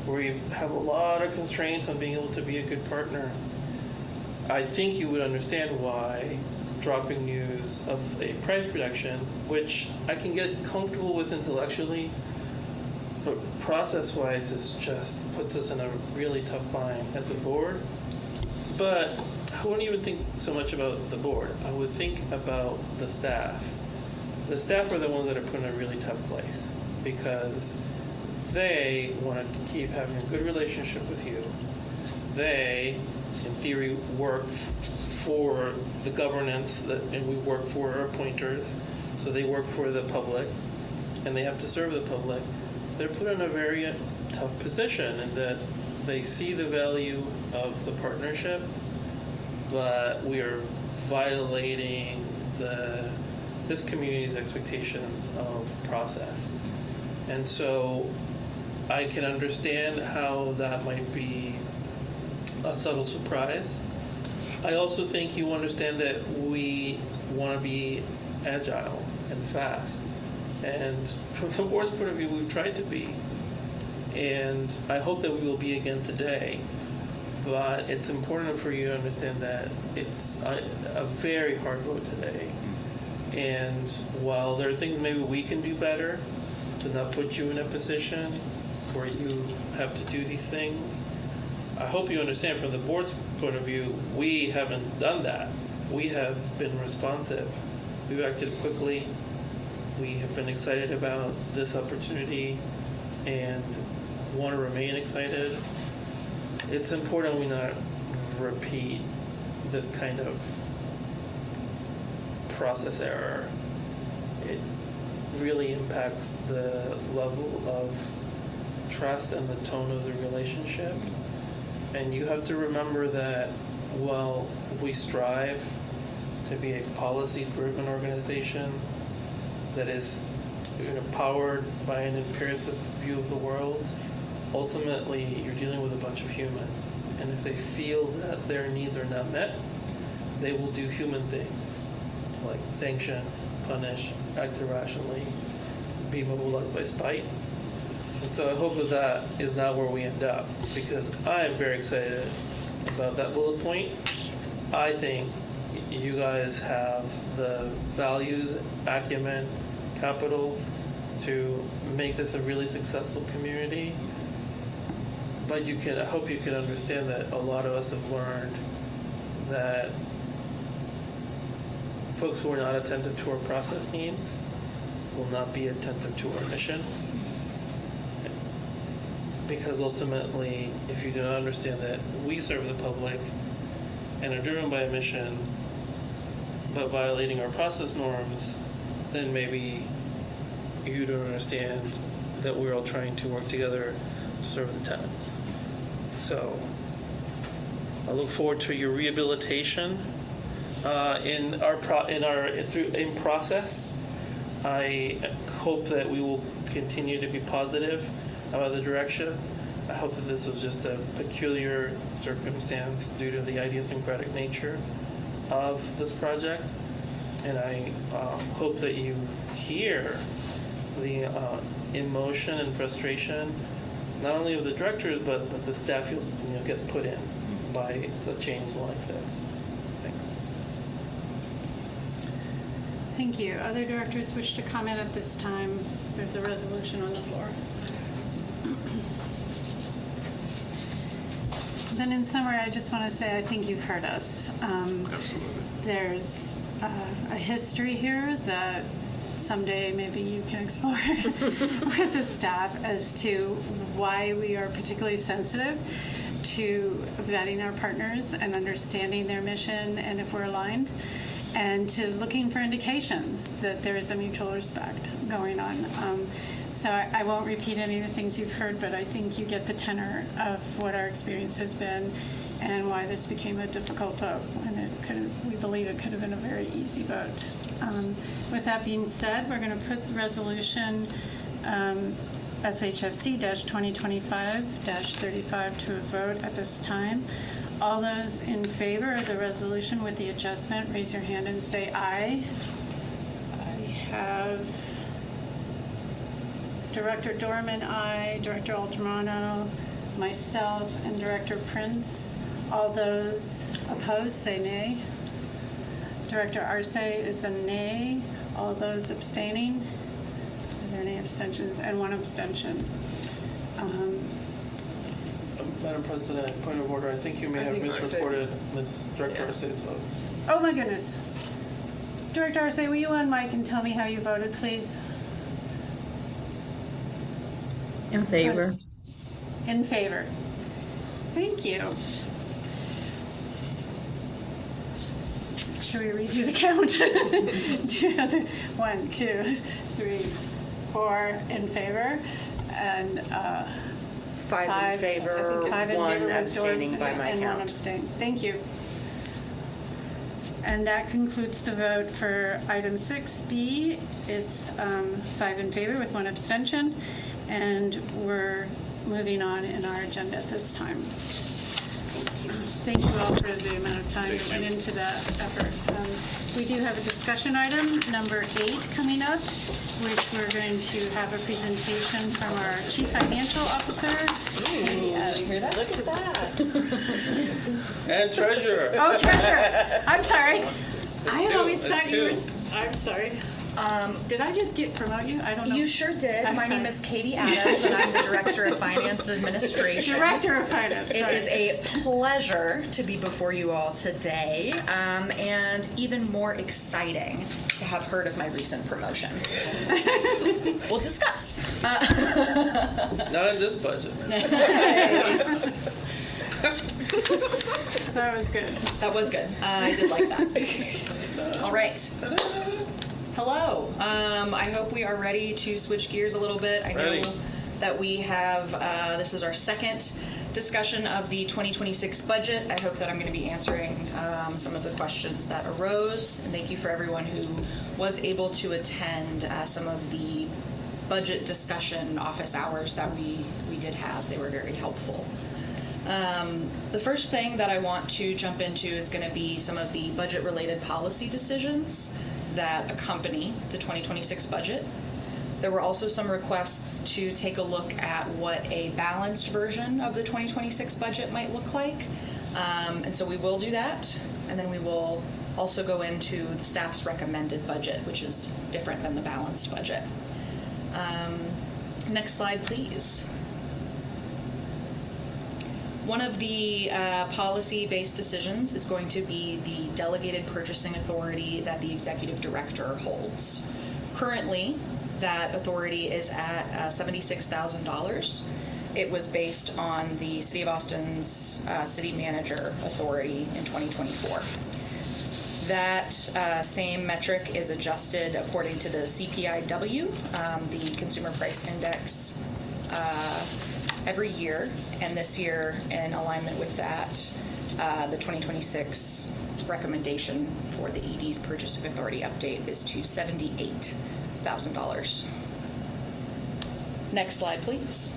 We have a lot of constraints on being able to be a good partner. I think you would understand why dropping news of a price reduction, which I can get comfortable with intellectually, but process-wise, it just puts us in a really tough bind as a board. But I wouldn't even think so much about the board. I would think about the staff. The staff are the ones that are put in a really tough place because they want to keep having a good relationship with you. They, in theory, work for the governance, and we work for our appointers, so they work for the public, and they have to serve the public. They're put in a very tough position in that they see the value of the partnership, but we are violating this community's expectations of process. And so I can understand how that might be a subtle surprise. I also think you understand that we want to be agile and fast. And from the board's point of view, we've tried to be. And I hope that we will be again today. But it's important for you to understand that it's a very hard vote today. And while there are things maybe we can do better to not put you in a position where you have to do these things, I hope you understand from the board's point of view, we haven't done that. We have been responsive. We've acted quickly. We have been excited about this opportunity and want to remain excited. It's important we not repeat this kind of process error. It really impacts the level of trust and the tone of the relationship. And you have to remember that while we strive to be a policy-driven organization that is powered by an empiricist view of the world, ultimately you're dealing with a bunch of humans. And if they feel that their needs are not met, they will do human things like sanction, punish, act irrationally, be mobilized by spite. And so I hope that that is not where we end up, because I'm very excited about that bullet point. I think you guys have the values, acumen, capital to make this a really successful community. But I hope you can understand that a lot of us have learned that folks who are not attentive to our process needs will not be attentive to our mission. Because ultimately, if you do not understand that we serve the public and are driven by a mission, but violating our process norms, then maybe you don't understand that we're all trying to work together to serve the tenants. So I look forward to your rehabilitation in process. I hope that we will continue to be positive about the direction. I hope that this was just a peculiar circumstance due to the idiosyncratic nature of this project. And I hope that you hear the emotion and frustration, not only of the directors, but the staff feels, gets put in by a change like this. Thanks. Thank you. Other directors wish to comment at this time? There's a resolution on the floor. then in summary, I just want to say I think you've heard us. Absolutely. There's a history here that someday maybe you can explore with the staff as to why we are particularly sensitive to vetting our partners and understanding their mission and if we're aligned, and to looking for indications that there is a mutual respect going on. So I won't repeat any of the things you've heard, but I think you get the tenor of what our experience has been and why this became a difficult vote. And we believe it could have been a very easy vote. With that being said, we're going to put the resolution SHFC-2025-35 to a vote at this time. All those in favor of the resolution with the adjustment, raise your hand and say aye. I have Director Dorman, aye. Director Altamirano, myself, and Director Prince. All those opposed, say nay. Director Arce is a nay. All those abstaining? Are there any abstentions? And one abstention. Madam President, point of order, I think you may have misreported Ms. Director Arce's vote. Oh my goodness. Director Arce, will you on mic and tell me how you voted, please? In favor. In favor. Thank you. Should we redo the count? 1, 2, 3, 4 in favor, and 5 in favor, 5 in 1 favor with abstaining Dorman, by my and 1 count. abstain. Thank you. And that concludes the vote for item 6B. It's 5 in favor with 1 abstention, and we're moving on in our agenda at this time. Thank you all for the amount of time that went into that effort. We do have a discussion item, number 8, coming up, which we're going to have a presentation from our Chief Financial Officer. Look at that. And treasurer. Oh, Treasurer, I'm sorry. I had two, always that's thought you were, two. I'm sorry. Did I just promote you? I don't know. You sure did. I'm My sorry. name is Katie Adams, and I'm the Director of Finance and Administration. Director of Finance. It sorry. is a pleasure to be before you all today, and even more exciting to have heard of my recent promotion. We'll discuss. Not in this budget. That was good. That was good. I did like that. All right. Hello. I hope we are ready to switch gears a little bit. I Ready. know that we have, this is our second discussion of the 2026 budget. I hope that I'm going to be answering some of the questions that arose. And thank you for everyone who was able to attend some of the budget discussion office hours that we did have. They were very helpful. The first thing that I want to jump into is going to be some of the budget-related policy decisions that accompany the 2026 budget. There were also some requests to take a look at what a balanced version of the 2026 budget might look like. And so we will do that. And then we will also go into the staff's recommended budget, which is different than the balanced budget. Next slide, please. One of the policy-based decisions is going to be the delegated purchasing authority that the executive director holds. Currently, that authority is at $76,000. It was based on the City of Austin's city manager authority in 2024. That same metric is adjusted according to the CPIW, the Consumer Price Index, every year, and this year, in alignment with that, the 2026 recommendation for the ED's purchasing authority update is to $78,000. Next slide, please.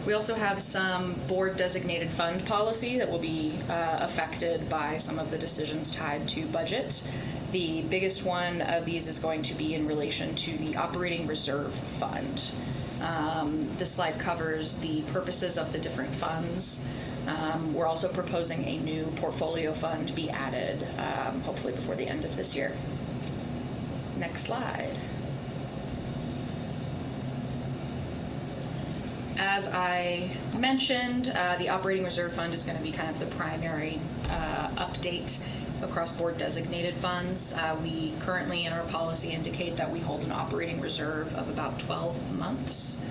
We also have some board designated fund policy that will be affected by some of the decisions tied to budget. The biggest one of these is going to be in relation to the operating reserve fund. This slide covers the purposes of the different funds. We're also proposing a new portfolio fund be added, hopefully before the end of this year. Next slide. As I mentioned, the operating reserve fund is going to be kind of the primary update across board designated funds. We currently in our policy indicate that we hold an operating reserve of about 12 months.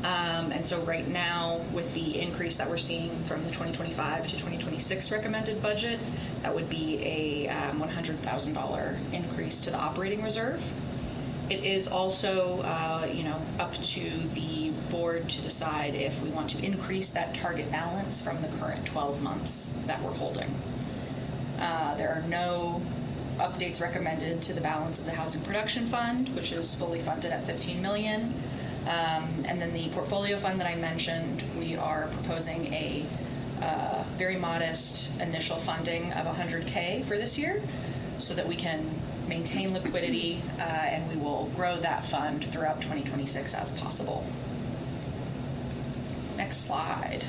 And so right now, with the increase that we're seeing from the 2025 to 2026 recommended budget, that would be a $100,000 increase to the operating reserve. It is also, up to the board to decide if we want to increase that target balance from the current 12 months that we're holding. There are no updates recommended to the balance of the Housing Production Fund, which is fully funded at $15 million. And then the portfolio fund that I mentioned, we are proposing a very modest initial funding of $100K for this year so that we can maintain liquidity, and we will grow that fund throughout 2026 as possible. Next slide.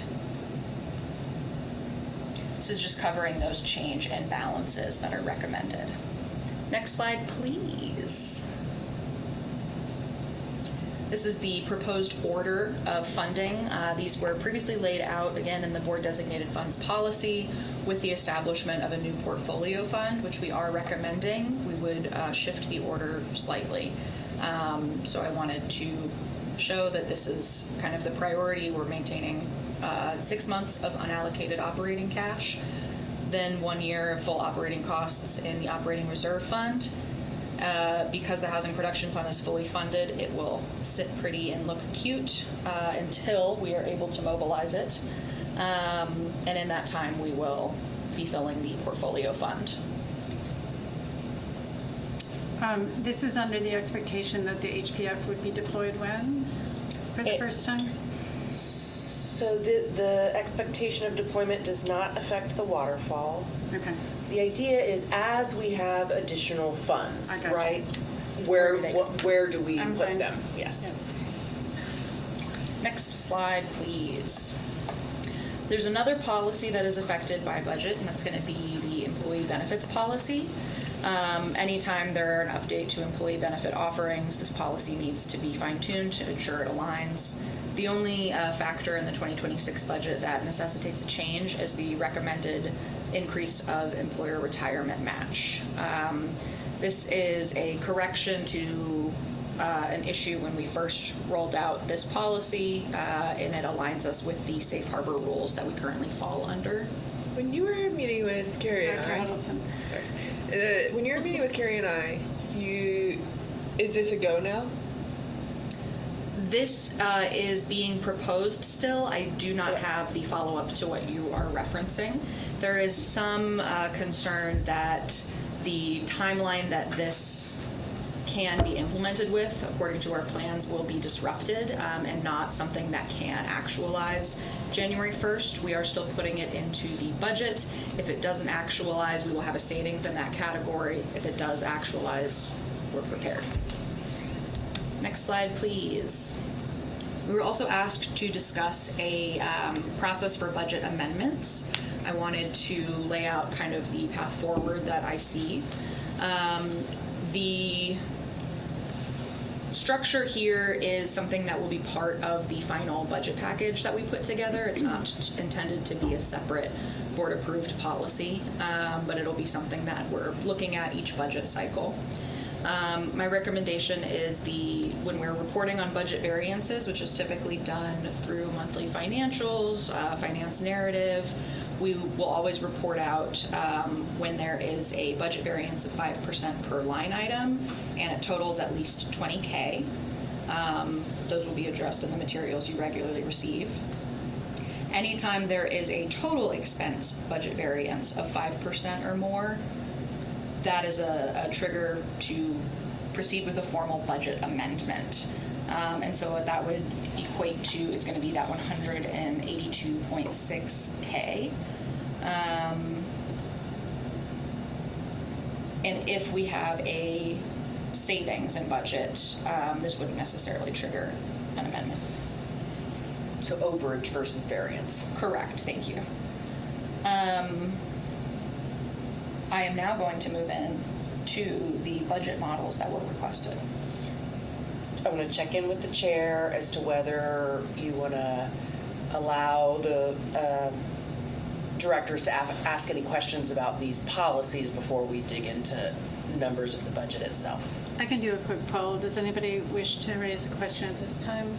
This is just covering those change and balances that are recommended. Next slide, please. This is the proposed order of funding. These were previously laid out, again, in the board designated funds policy with the establishment of a new portfolio fund, which we are recommending. We would shift the order slightly. So I wanted to show that this is kind of the priority. We're maintaining 6 months of unallocated operating cash, then 1 year of full operating costs in the operating reserve fund. Because the Housing Production Fund is fully funded, it will sit pretty and look cute until we are able to mobilize it. And in that time, we will be filling the portfolio fund. This is under the expectation that the HPF would be deployed when? For the first time? So the expectation of deployment does not affect the waterfall. Okay. The idea is as we have additional funds, I gotcha. right? Where Where do we I'm put fine. them? Yes. Next slide, please. There's another policy that is affected by budget, and that's going to be the employee benefits policy. Anytime there are an update to employee benefit offerings, this policy needs to be fine-tuned to ensure it aligns. The only factor in the 2026 budget that necessitates a change is the recommended increase of employer retirement match. This is a correction to an issue when we first rolled out this policy, and it aligns us with the safe harbor rules that we currently fall under. When you were meeting with Carrie and Dr. I, Huddleston. when you were meeting with Carrie and I, is this a go now? This is being proposed still. I do not have the follow-up to what you are referencing. There is some concern that the timeline that this can be implemented with, according to our plans, will be disrupted and not something that can actualize January 1st. We are still putting it into the budget. If it doesn't actualize, we will have a savings in that category. If it does actualize, we're prepared. Next slide, please. We were also asked to discuss a process for budget amendments. I wanted to lay out kind of the path forward that I see. The structure here is something that will be part of the final budget package that we put together. It's not intended to be a separate board-approved policy, but it'll be something that we're looking at each budget cycle. My recommendation is when we're reporting on budget variances, which is typically done through monthly financials, finance narrative, we will always report out when there is a budget variance of 5% per line item and it totals at least $20K. Those will be addressed in the materials you regularly receive. Anytime there is a total expense budget variance of 5% or more, that is a trigger to proceed with a formal budget amendment. And so what that would equate to is going to be that $182.6K. And if we have a savings in budget, this wouldn't necessarily trigger an amendment. So overage versus variance. Correct, thank you. I am now going to move in to the budget models that were requested. I'm going to check in with the chair as to whether you want to allow the directors to ask any questions about these policies before we dig into numbers of the budget itself. I can do a quick poll. Does anybody wish to raise a question at this time?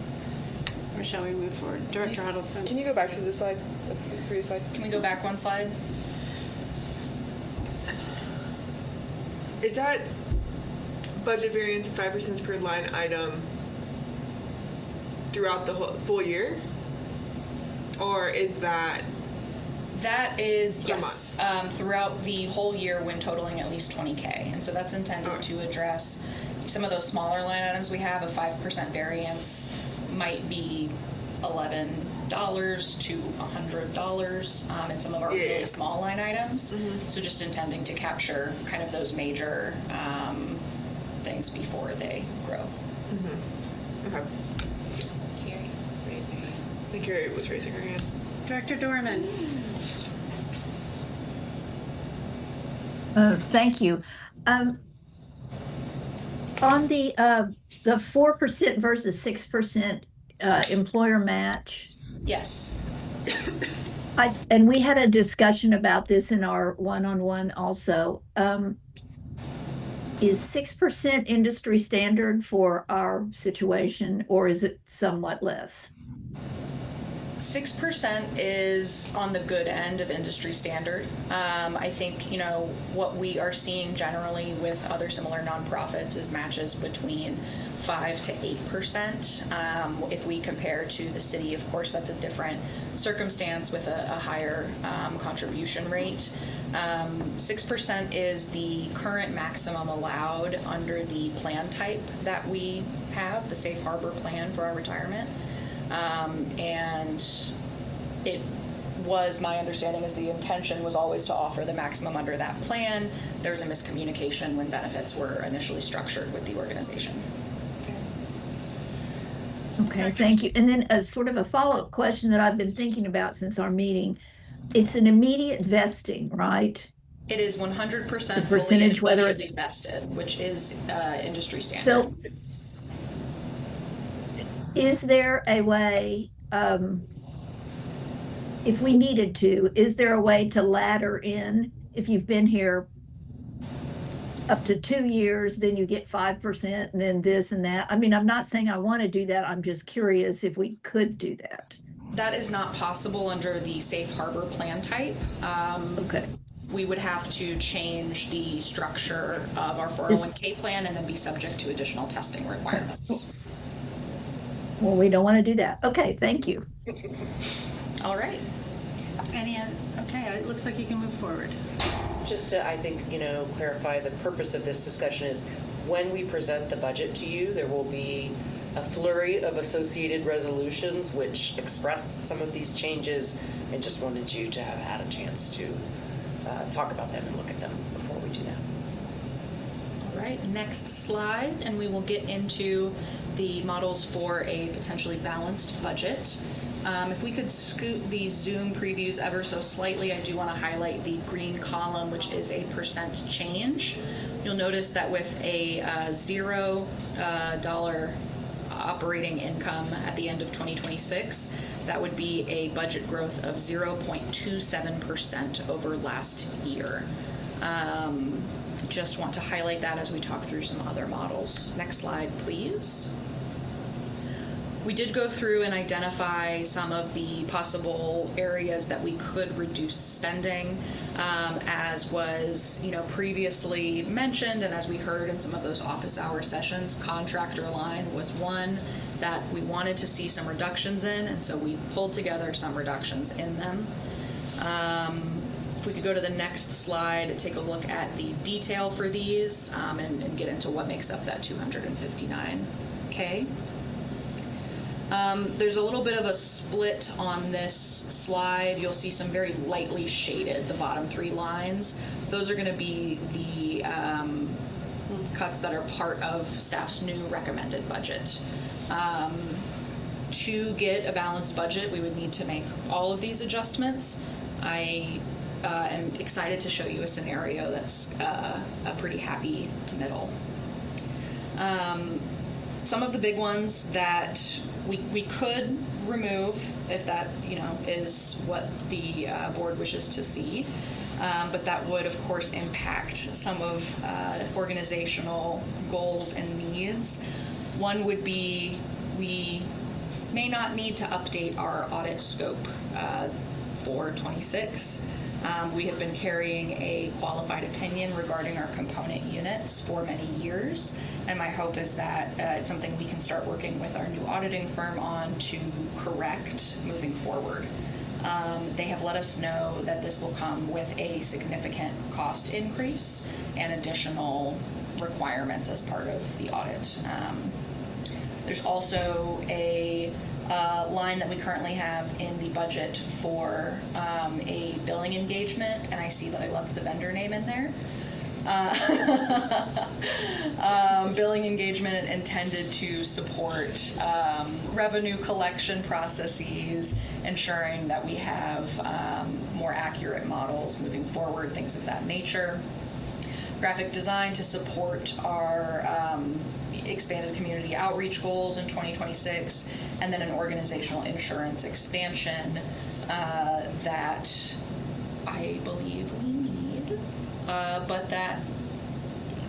Or shall we move forward? Director Huddleston. Can you go back to the slide, the previous slide? Can we go back one slide? Is that budget variance of 5% per line item throughout the whole full year? Or is that That is, Per yes, throughout the whole year when totaling at least 20K. And so that's intended to address some of those smaller line items we have. A 5% variance might be $11 to $100 in some of our really small line items. So just intending to capture kind of those major things before they grow. okay? Carrie was raising her hand. I think Carrie was raising her hand. Director Dorman. Thank you. On the 4% versus 6% employer match, Yes. and we had a discussion about this in our one-on-one also. Is 6% industry standard for our situation, or is it somewhat less? 6% is on the good end of industry standard. I think, what we are seeing generally with other similar nonprofits is matches between 5 to 8%. If we compare to the city, of course, that's a different circumstance with a higher contribution rate. 6% is the current maximum allowed under the plan type that we have, the safe harbor plan for our retirement. And it was, my understanding is the intention was always to offer the maximum under that plan. There was a miscommunication when benefits were initially structured with the organization. Okay, thank you. And then a sort of a follow-up question that I've been thinking about since our meeting. It's an immediate vesting, right? It is 100% The percentage, fully whether immediately it's vested, which is industry standard. so. Is there a way, if we needed to, is there a way to ladder in, if you've been here up to 2 years, then you get 5% and then this and that? I mean, I'm not saying I want to do that. I'm just curious if we could do that. That is not possible under the safe harbor plan type. Okay. We would have to change the structure of our 401k plan and then be subject to additional testing requirements. Well, we don't want to do that. Okay, thank you. All right. Okay, it looks like you can move forward. Just to, I think, clarify the purpose of this discussion is when we present the budget to you, there will be a flurry of associated resolutions which express some of these changes, and just wanted you to have had a chance to talk about them and look at them before we do that. All right, next slide, and we will get into the models for a potentially balanced budget. If we could scoot the Zoom previews ever so slightly, I do want to highlight the green column, which is a percent change. You'll notice that with a $0 operating income at the end of 2026, that would be a budget growth of 0.27% over last year. Just want to highlight that as we talk through some other models. Next slide, please. We did go through and identify some of the possible areas that we could reduce spending, as was, previously mentioned, and as we heard in some of those office hour sessions. Contractor line was one that we wanted to see some reductions in, and so we pulled together some reductions in them. If we could go to the next slide, take a look at the detail for these, and get into what makes up that $259K. There's a little bit of a split on this slide. You'll see some very lightly shaded, the bottom 3 lines. Those are going to be the cuts that are part of staff's new recommended budget. To get a balanced budget, we would need to make all of these adjustments. I am excited to show you a scenario that's a pretty happy middle. some of the big ones that we could remove if that, is what the board wishes to see. But that would, of course, impact some of organizational goals and needs. One would be we may not need to update our audit scope for 26. We have been carrying a qualified opinion regarding our component units for many years, and my hope is that it's something we can start working with our new auditing firm on to correct moving forward. They have let us know that this will come with a significant cost increase and additional requirements as part of the audit. There's also a line that we currently have in the budget for a billing engagement, and I see that I left the vendor name in there. Billing engagement intended to support revenue collection processes, ensuring that we have more accurate models moving forward, things of that nature. Graphic design to support our expanded community outreach goals in 2026, and then an organizational insurance expansion that I believe we need, but that,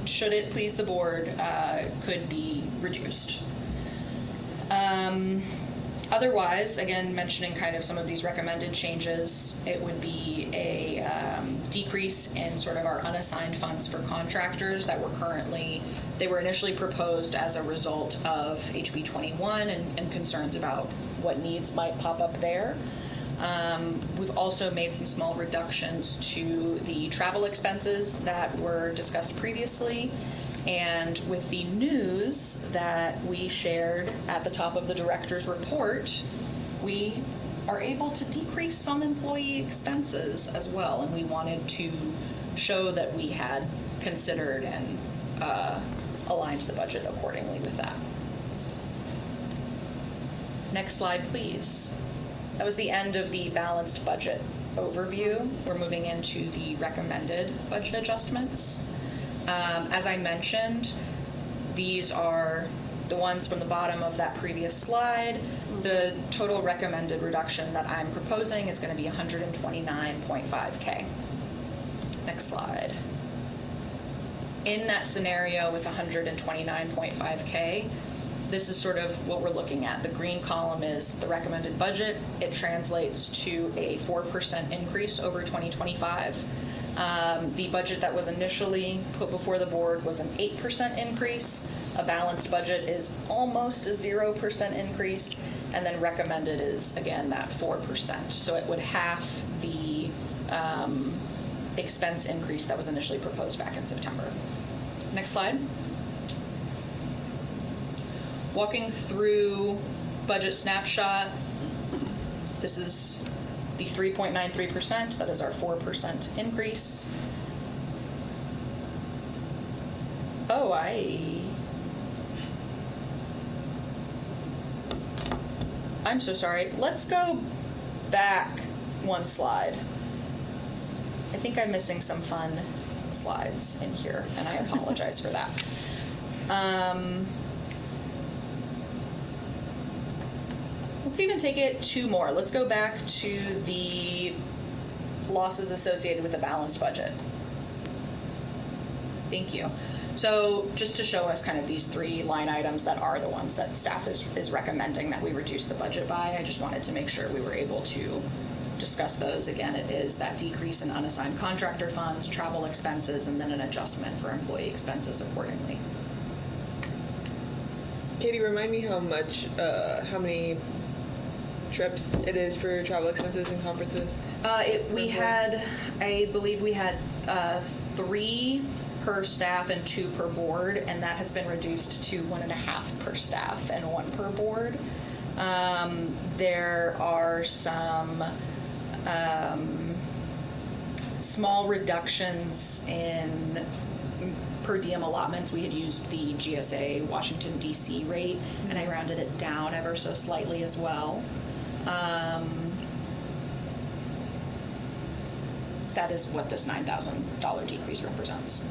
should it please the board, could be reduced. Otherwise, again, mentioning kind of some of these recommended changes, it would be a decrease in sort of our unassigned funds for contractors that they were initially proposed as a result of HB 21 and concerns about what needs might pop up there. We've also made some small reductions to the travel expenses that were discussed previously. And with the news that we shared at the top of the director's report, we are able to decrease some employee expenses as well. And we wanted to show that we had considered and aligned the budget accordingly with that. Next slide, please. That was the end of the balanced budget overview. We're moving into the recommended budget adjustments. As I mentioned, these are the ones from the bottom of that previous slide. The total recommended reduction that I'm proposing is going to be $129.5K. Next slide. In that scenario with 129.5K, this is sort of what we're looking at. The green column is the recommended budget. It translates to a 4% increase over 2025. The budget that was initially put before the board was an 8% increase. A balanced budget is almost a 0% increase, and then recommended is, again, that 4%. So it would half the expense increase that was initially proposed back in September. Next slide. Walking through budget snapshot, this is the 3.93%, that is our 4% increase. Oh, I'm so sorry. Let's go back one slide. I think I'm missing some fun slides in here, and I apologize for that. Let's even take it two more. Let's go back to the losses associated with a balanced budget. Thank you. So just to show us kind of these three line items that are the ones that staff is recommending that we reduce the budget by, I just wanted to make sure we were able to discuss those. Again, it is that decrease in unassigned contractor funds, travel expenses, and then an adjustment for employee expenses accordingly. Katie, remind me how many trips it is for travel expenses and conferences? I believe we had 3 per staff and 2 per board, and that has been reduced to 1.5 per staff and 1 per board. There are some small reductions in per diem allotments. We had used the GSA Washington, D.C. rate, and I rounded it down ever so slightly as well. That is what this $9,000 decrease represents.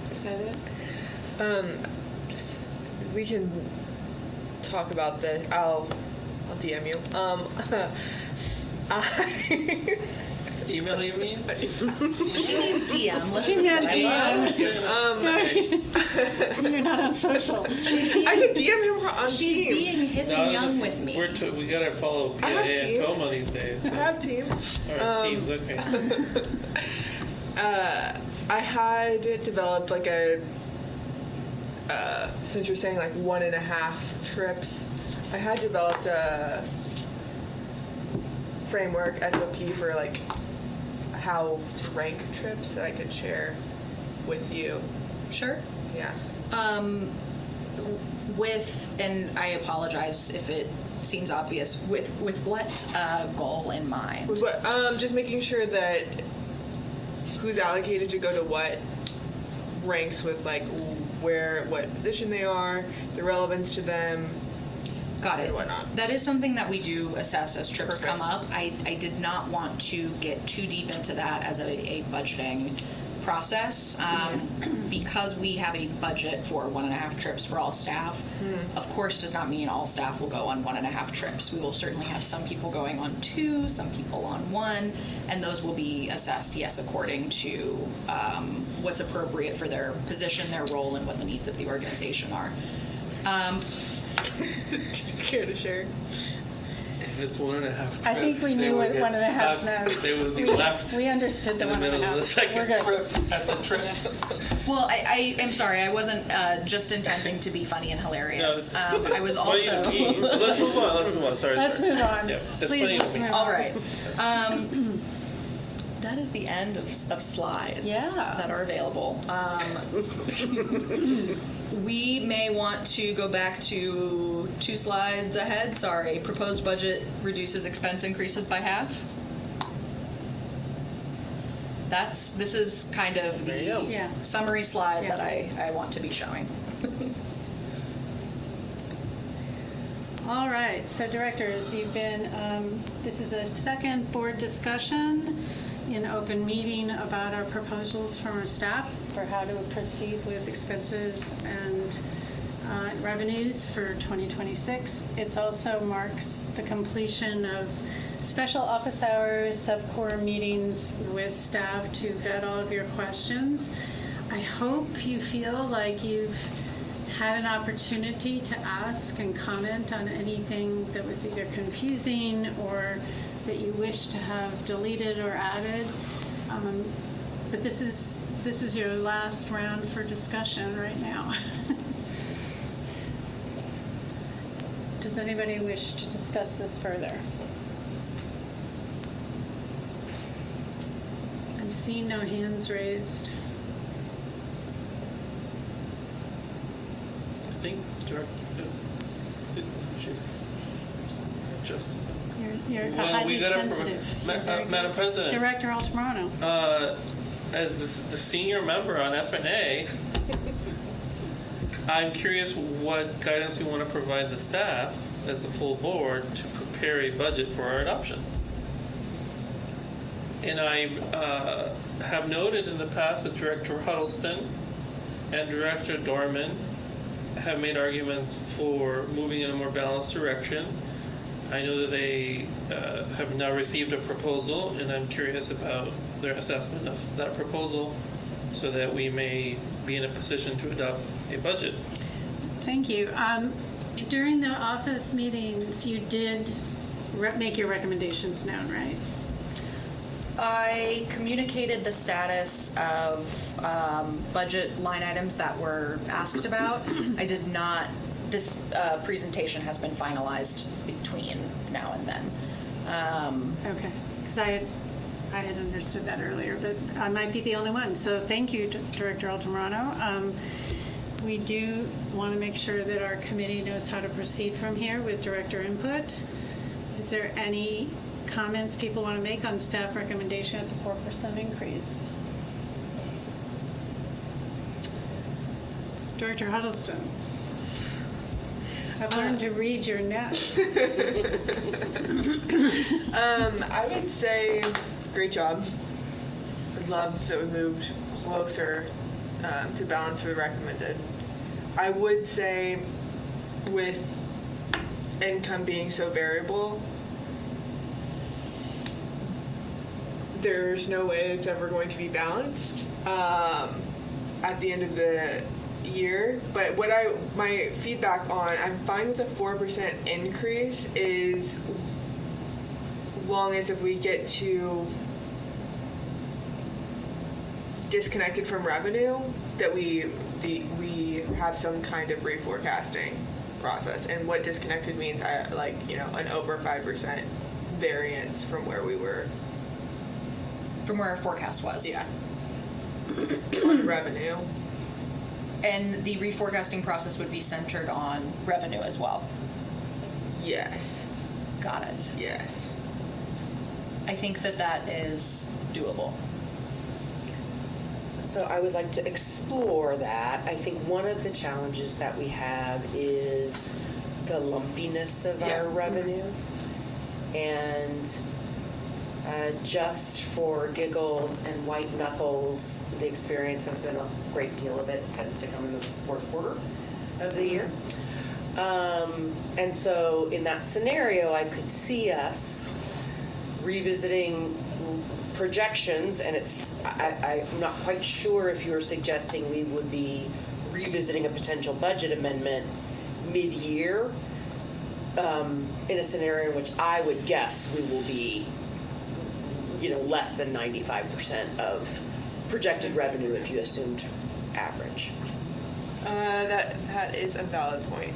Is that it? Just, we can talk about this. I'll DM you. I Email you mean? She needs DM. Let's She look had at DM. it. You're not on social. I could DM him on She's Teams. being hip and young with me. We gotta follow PA I have and Teams. Toma these days. I have Teams. Or Teams, okay. I had developed like a, since you're saying like 1.5 trips, I had developed a framework, SOP, for like how to rank trips that I could share with you. Sure. Yeah. And I apologize if it seems obvious, with what goal in mind? With what, just making sure that who's allocated to go to what ranks with like what position they are, the relevance to them. Got it. And whatnot. That is something that we do assess as trips Perfect. come up. I did not want to get too deep into that as a budgeting process. Because we have a budget for 1.5 trips for all staff, of course does not mean all staff will go on 1.5 trips. We will certainly have some people going on 2, some people on 1, and those will be assessed, yes, according to what's appropriate for their position, their role, and what the needs of the organization are. Care to share? If it's 1.5 I think we they knew would what get 1.5 stuck. meant. They would be left We understood the in the middle of the 1.5. second We're good. trip at the trip. Well, I am sorry. I wasn't just intending to be funny and hilarious. I was Funny to also. me. Let's move on. Sorry. Let's sorry. move on. Yeah, it's Please, funny to let's me. move All on. right. That is the end of slides that are available. We may want to go back to 2 slides ahead. Sorry. Proposed budget reduces expense increases by half. This is kind of the Yeah. summary slide Yeah. that I want to be showing. All right, so directors, you've been, this is a second board discussion in open meeting about our proposals from our staff for how to proceed with expenses and revenues for 2026. It also marks the completion of special office hours, sub-quorum meetings with staff to vet all of your questions. I hope you feel like you've had an opportunity to ask and comment on anything that was either confusing or that you wish to have deleted or added. But this is your last round for discussion right now. Does anybody wish to discuss this further? I'm seeing no hands raised. I think Justice. You're Well, highly we gotta sensitive. You're very Madam good. President. Director Altamirano. As the senior member on F&A, I'm curious what guidance we want to provide the staff as a full board to prepare a budget for our adoption. And I have noted in the past that Director Huddleston and Director Dorman have made arguments for moving in a more balanced direction. I know that they have now received a proposal, and I'm curious about their assessment of that proposal so that we may be in a position to adopt a budget. Thank you. During the office meetings, you did make your recommendations known, right? I communicated the status of budget line items that were asked about. I did not, this presentation has been finalized between now and then. Okay, because I had understood that earlier, but I might be the only one. So thank you, Director Altamirano. We do want to make sure that our committee knows how to proceed from here with director input. Is there any comments people want to make on staff recommendation at the 4% increase? Director Huddleston. I've learned to read your net. I would say great job. I'd love that we moved closer to balance for the recommended I would say with income being so variable, there's no way it's ever going to be balanced at the end of the year. But my feedback on, I'm fine with a 4% increase is long as if we get to disconnected from revenue, that we have some kind of reforecasting process. And what disconnected means, an over 5% variance from where we were. From where our forecast was. Yeah. On revenue. And the reforecasting process would be centered on revenue as well. Yes. Got it. Yes. I think that is doable. So I would like to explore that. I think one of the challenges that we have is the lumpiness of our revenue. And just for giggles and white knuckles, the experience has been a great deal of it tends to come in the fourth quarter of the year. And so in that scenario, I could see us revisiting projections, and I'm not quite sure if you're suggesting we would be revisiting a potential budget amendment mid-year in a scenario in which I would guess we will be, less than 95% of projected revenue if you assumed average. That is a valid point.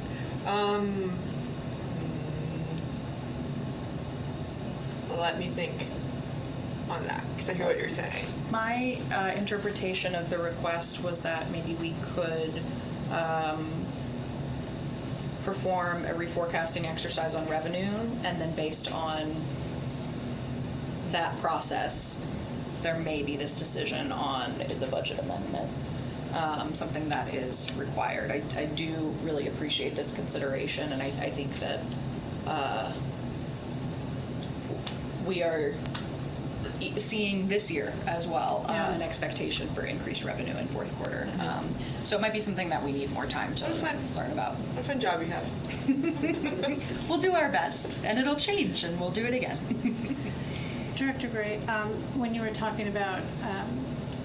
Let me think on that, because I hear what you're saying. My interpretation of the request was that maybe we could perform a reforecasting exercise on revenue, and then based on that process, there may be this decision on is a budget amendment something that is required. I do really appreciate this consideration, and I think that we are seeing this year as well an expectation for increased revenue in fourth quarter. So it might be something that we need more time to learn about. What a fun job you have. We'll do our best, and it'll change, and we'll do it again. Director Gray, when you were talking about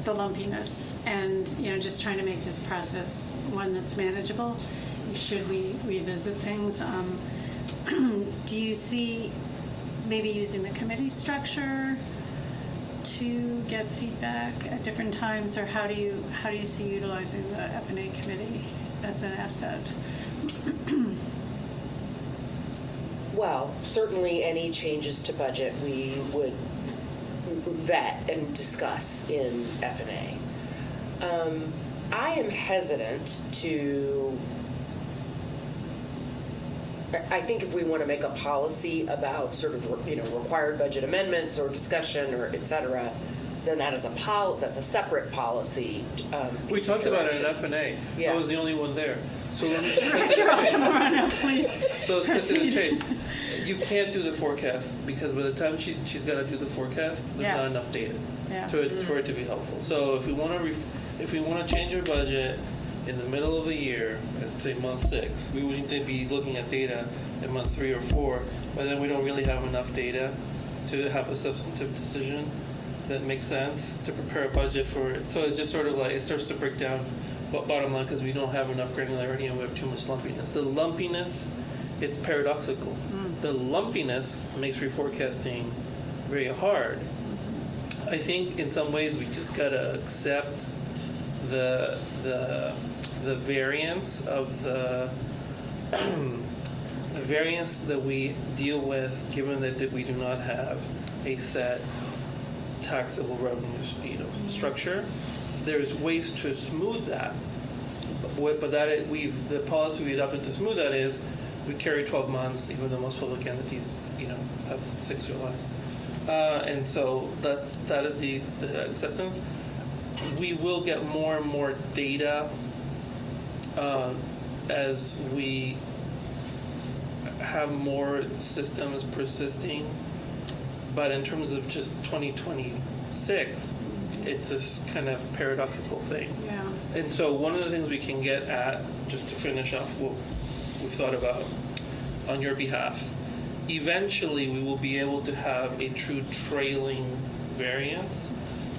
the lumpiness and just trying to make this process one that's manageable, should we revisit things? Do you see maybe using the committee structure to get feedback at different times, or how do you see utilizing the F&A committee as an asset? Well, certainly any changes to budget we would vet and discuss in F&A. I am hesitant to, I think if we want to make a policy about sort of, required budget amendments or discussion or et cetera, then that's a separate policy. We talked about it in F&A. Yeah. I was the only one there. So let me Please. So let's get to the chase. You can't do the forecast because by the time she's got to do the forecast, there's not enough data for it to be helpful. So if we want to change our budget in the middle of the year, at say month 6, we would need to be looking at data in month 3 or 4, but then we don't really have enough data to have a substantive decision that makes sense to prepare a budget for it. So it just sort of it starts to break down bottom line because we don't have enough granularity and we have too much lumpiness. The lumpiness, it's paradoxical. The lumpiness makes reforecasting very hard. I think in some ways we just gotta accept the variance of the variance that we deal with, given that we do not have a set taxable revenue structure. There's ways to smooth that, but the policy we adopted to smooth that is we carry 12 months, even though most public entities have 6 or less, and so that is the acceptance. We will get more and more data as we have more systems persisting, but in terms of just 2026, it's this kind of paradoxical thing. Yeah. And so one of the things we can get at, just to finish off what we've thought about on your behalf, eventually we will be able to have a true trailing variance.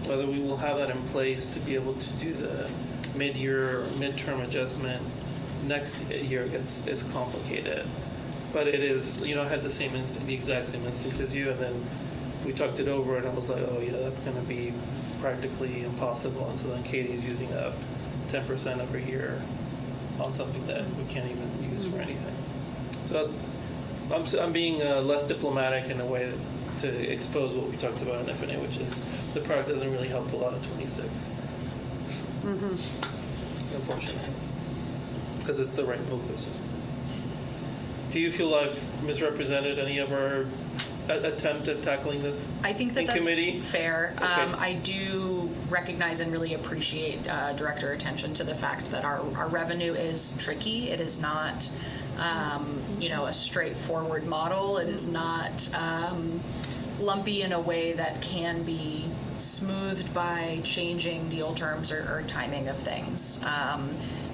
Whether we will have that in place to be able to do the mid-year or midterm adjustment next year it's complicated. But it is, you know, I had the exact same instinct as you, and then we talked it over and I was like, oh yeah, that's going to be practically impossible. And so then Katie's using up 10% every year on something that we can't even use for anything. So I'm being less diplomatic in a way to expose what we talked about in F&A, which is the product doesn't really help a lot of 26. Unfortunately. Because it's the right move. It's just. Do you feel I've misrepresented any of our attempt at tackling this I think that in that's committee? fair. Okay. I do recognize and really appreciate director attention to the fact that our revenue is tricky. It is not, you know, a straightforward model. It is not lumpy in a way that can be smoothed by changing deal terms or timing of things.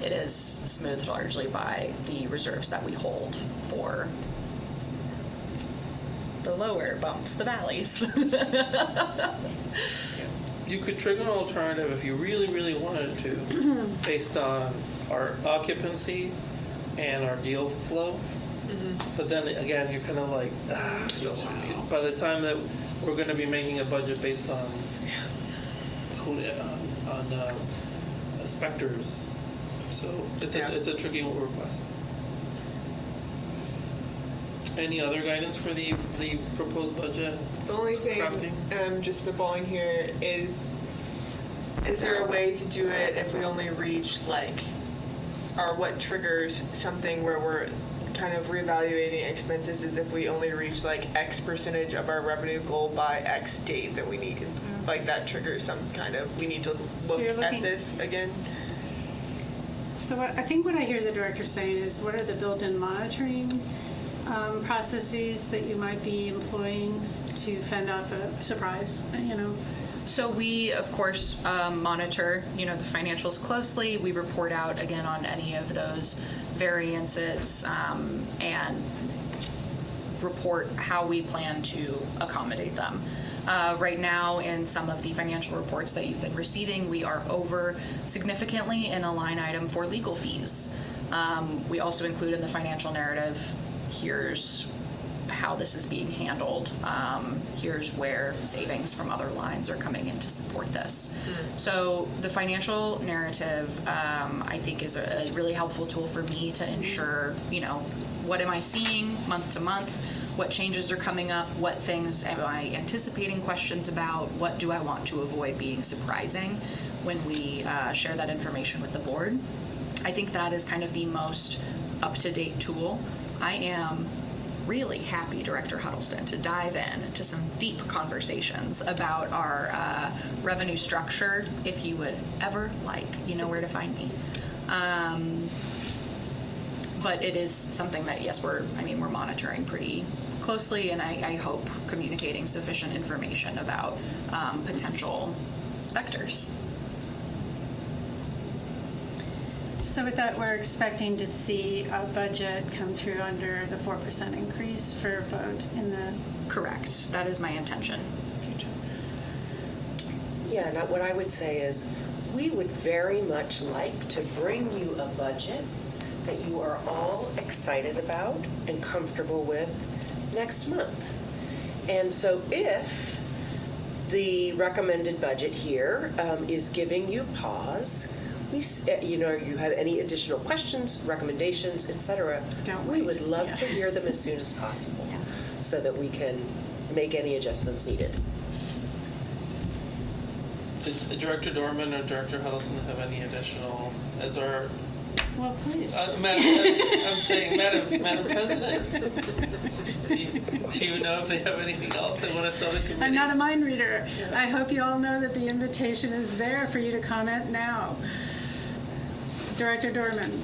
It is smoothed largely by the reserves that we hold for the lower bumps, the valleys. You could trigger an alternative if you really, really wanted to, based on our occupancy and our deal flow. But then again, you're kind of like, by the time that we're going to be making a budget based on specters, so it's a tricky request. Any other guidance for the proposed budget? The only thing Crafting? I'm just spitballing here is there a way to do it if we only reach like, or what triggers something where we're kind of reevaluating expenses is if we only reach like X percentage of our revenue goal by X date that we need. Like that triggers some kind of, we need to look you're at looking- this again. So I think what I hear the director saying is, what are the built-in monitoring processes that you might be employing to fend off a surprise, you know? So we, of course, monitor, you know, the financials closely. We report out again on any of those variances and report how we plan to accommodate them. Right now, in some of the financial reports that you've been receiving, we are over significantly in a line item for legal fees. We also include in the financial narrative, here's how this is being handled. Here's where savings from other lines are coming in to support this. So the financial narrative, I think, is a really helpful tool for me to ensure, you know, what am I seeing month to month? What changes are coming up? What things am I anticipating questions about? What do I want to avoid being surprising when we share that information with the board? I think that is kind of the most up-to-date tool. I am really happy, Director Huddleston, to dive in to some deep conversations about our revenue structure. If you would ever like, you know where to find me. But it is something that, yes, we're monitoring pretty closely, and I hope communicating sufficient information about potential specters. So with that, we're expecting to see a budget come through under the 4% increase for a vote in the Correct. That is my intention. future. Yeah, now what I would say is, we would very much like to bring you a budget that you are all excited about and comfortable with next month. And so if the recommended budget here is giving you pause, you have any additional questions, recommendations, etc., we would love to hear them as soon as possible so that we can make any adjustments needed. Did Director Dorman or Director Huddleston have any additional, as our, Well, please. I'm saying, Madam President, do you know if they have anything else they want to tell the committee? I'm not a mind reader. I hope you all know that the invitation is there for you to comment now. Director Dorman.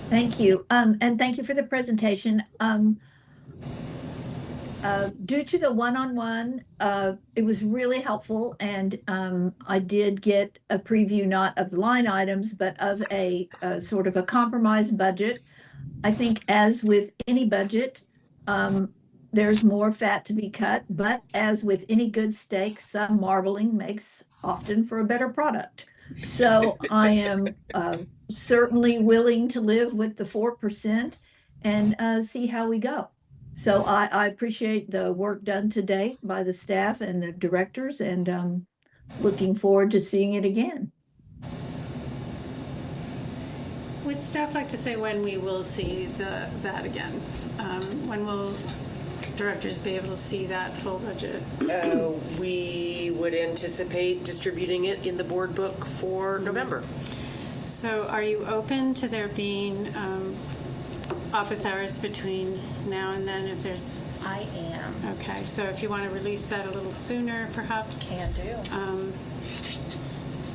Thank you. And thank you for the presentation. due to the one-on-one, it was really helpful, and I did get a preview not of line items, but of a sort of a compromise budget. I think as with any budget, there's more fat to be cut, but as with any good steak, some marbling makes often for a better product. So I am certainly willing to live with the 4% and see how we go. So I appreciate the work done today by the staff and the directors, and looking forward to seeing it again. Would staff like to say when we will see that again? When will directors be able to see that full budget? We would anticipate distributing it in the board book for November. So are you open to there being office hours between now and then if there's... I am. Okay, so if you want to release that a little sooner, perhaps? Can do.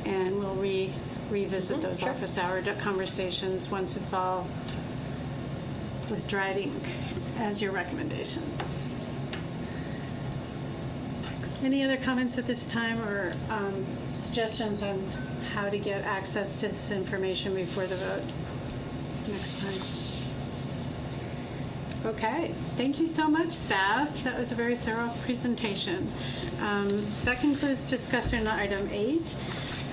And we'll revisit those office hour conversations once it's all with dried ink as your recommendation. Any other comments at this time, or suggestions on how to get access to this information before the vote next time? Okay, thank you so much, staff. That was a very thorough presentation. That concludes discussion on item 8,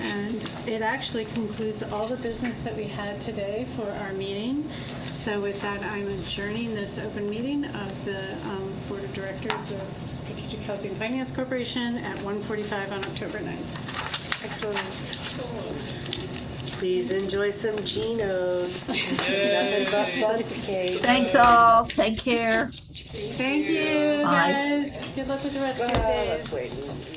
and it actually concludes all the business that we had today for our meeting. So with that, I'm adjourning this open meeting of the Board of Directors of Strategic Housing Finance Corporation at 1:45 on October 9th. Excellent. Please enjoy some Geno's. Nothing but bundt cake. Thanks all. Take care. Thank you, Bye. guys. Good luck with the rest of your days. Let's wait.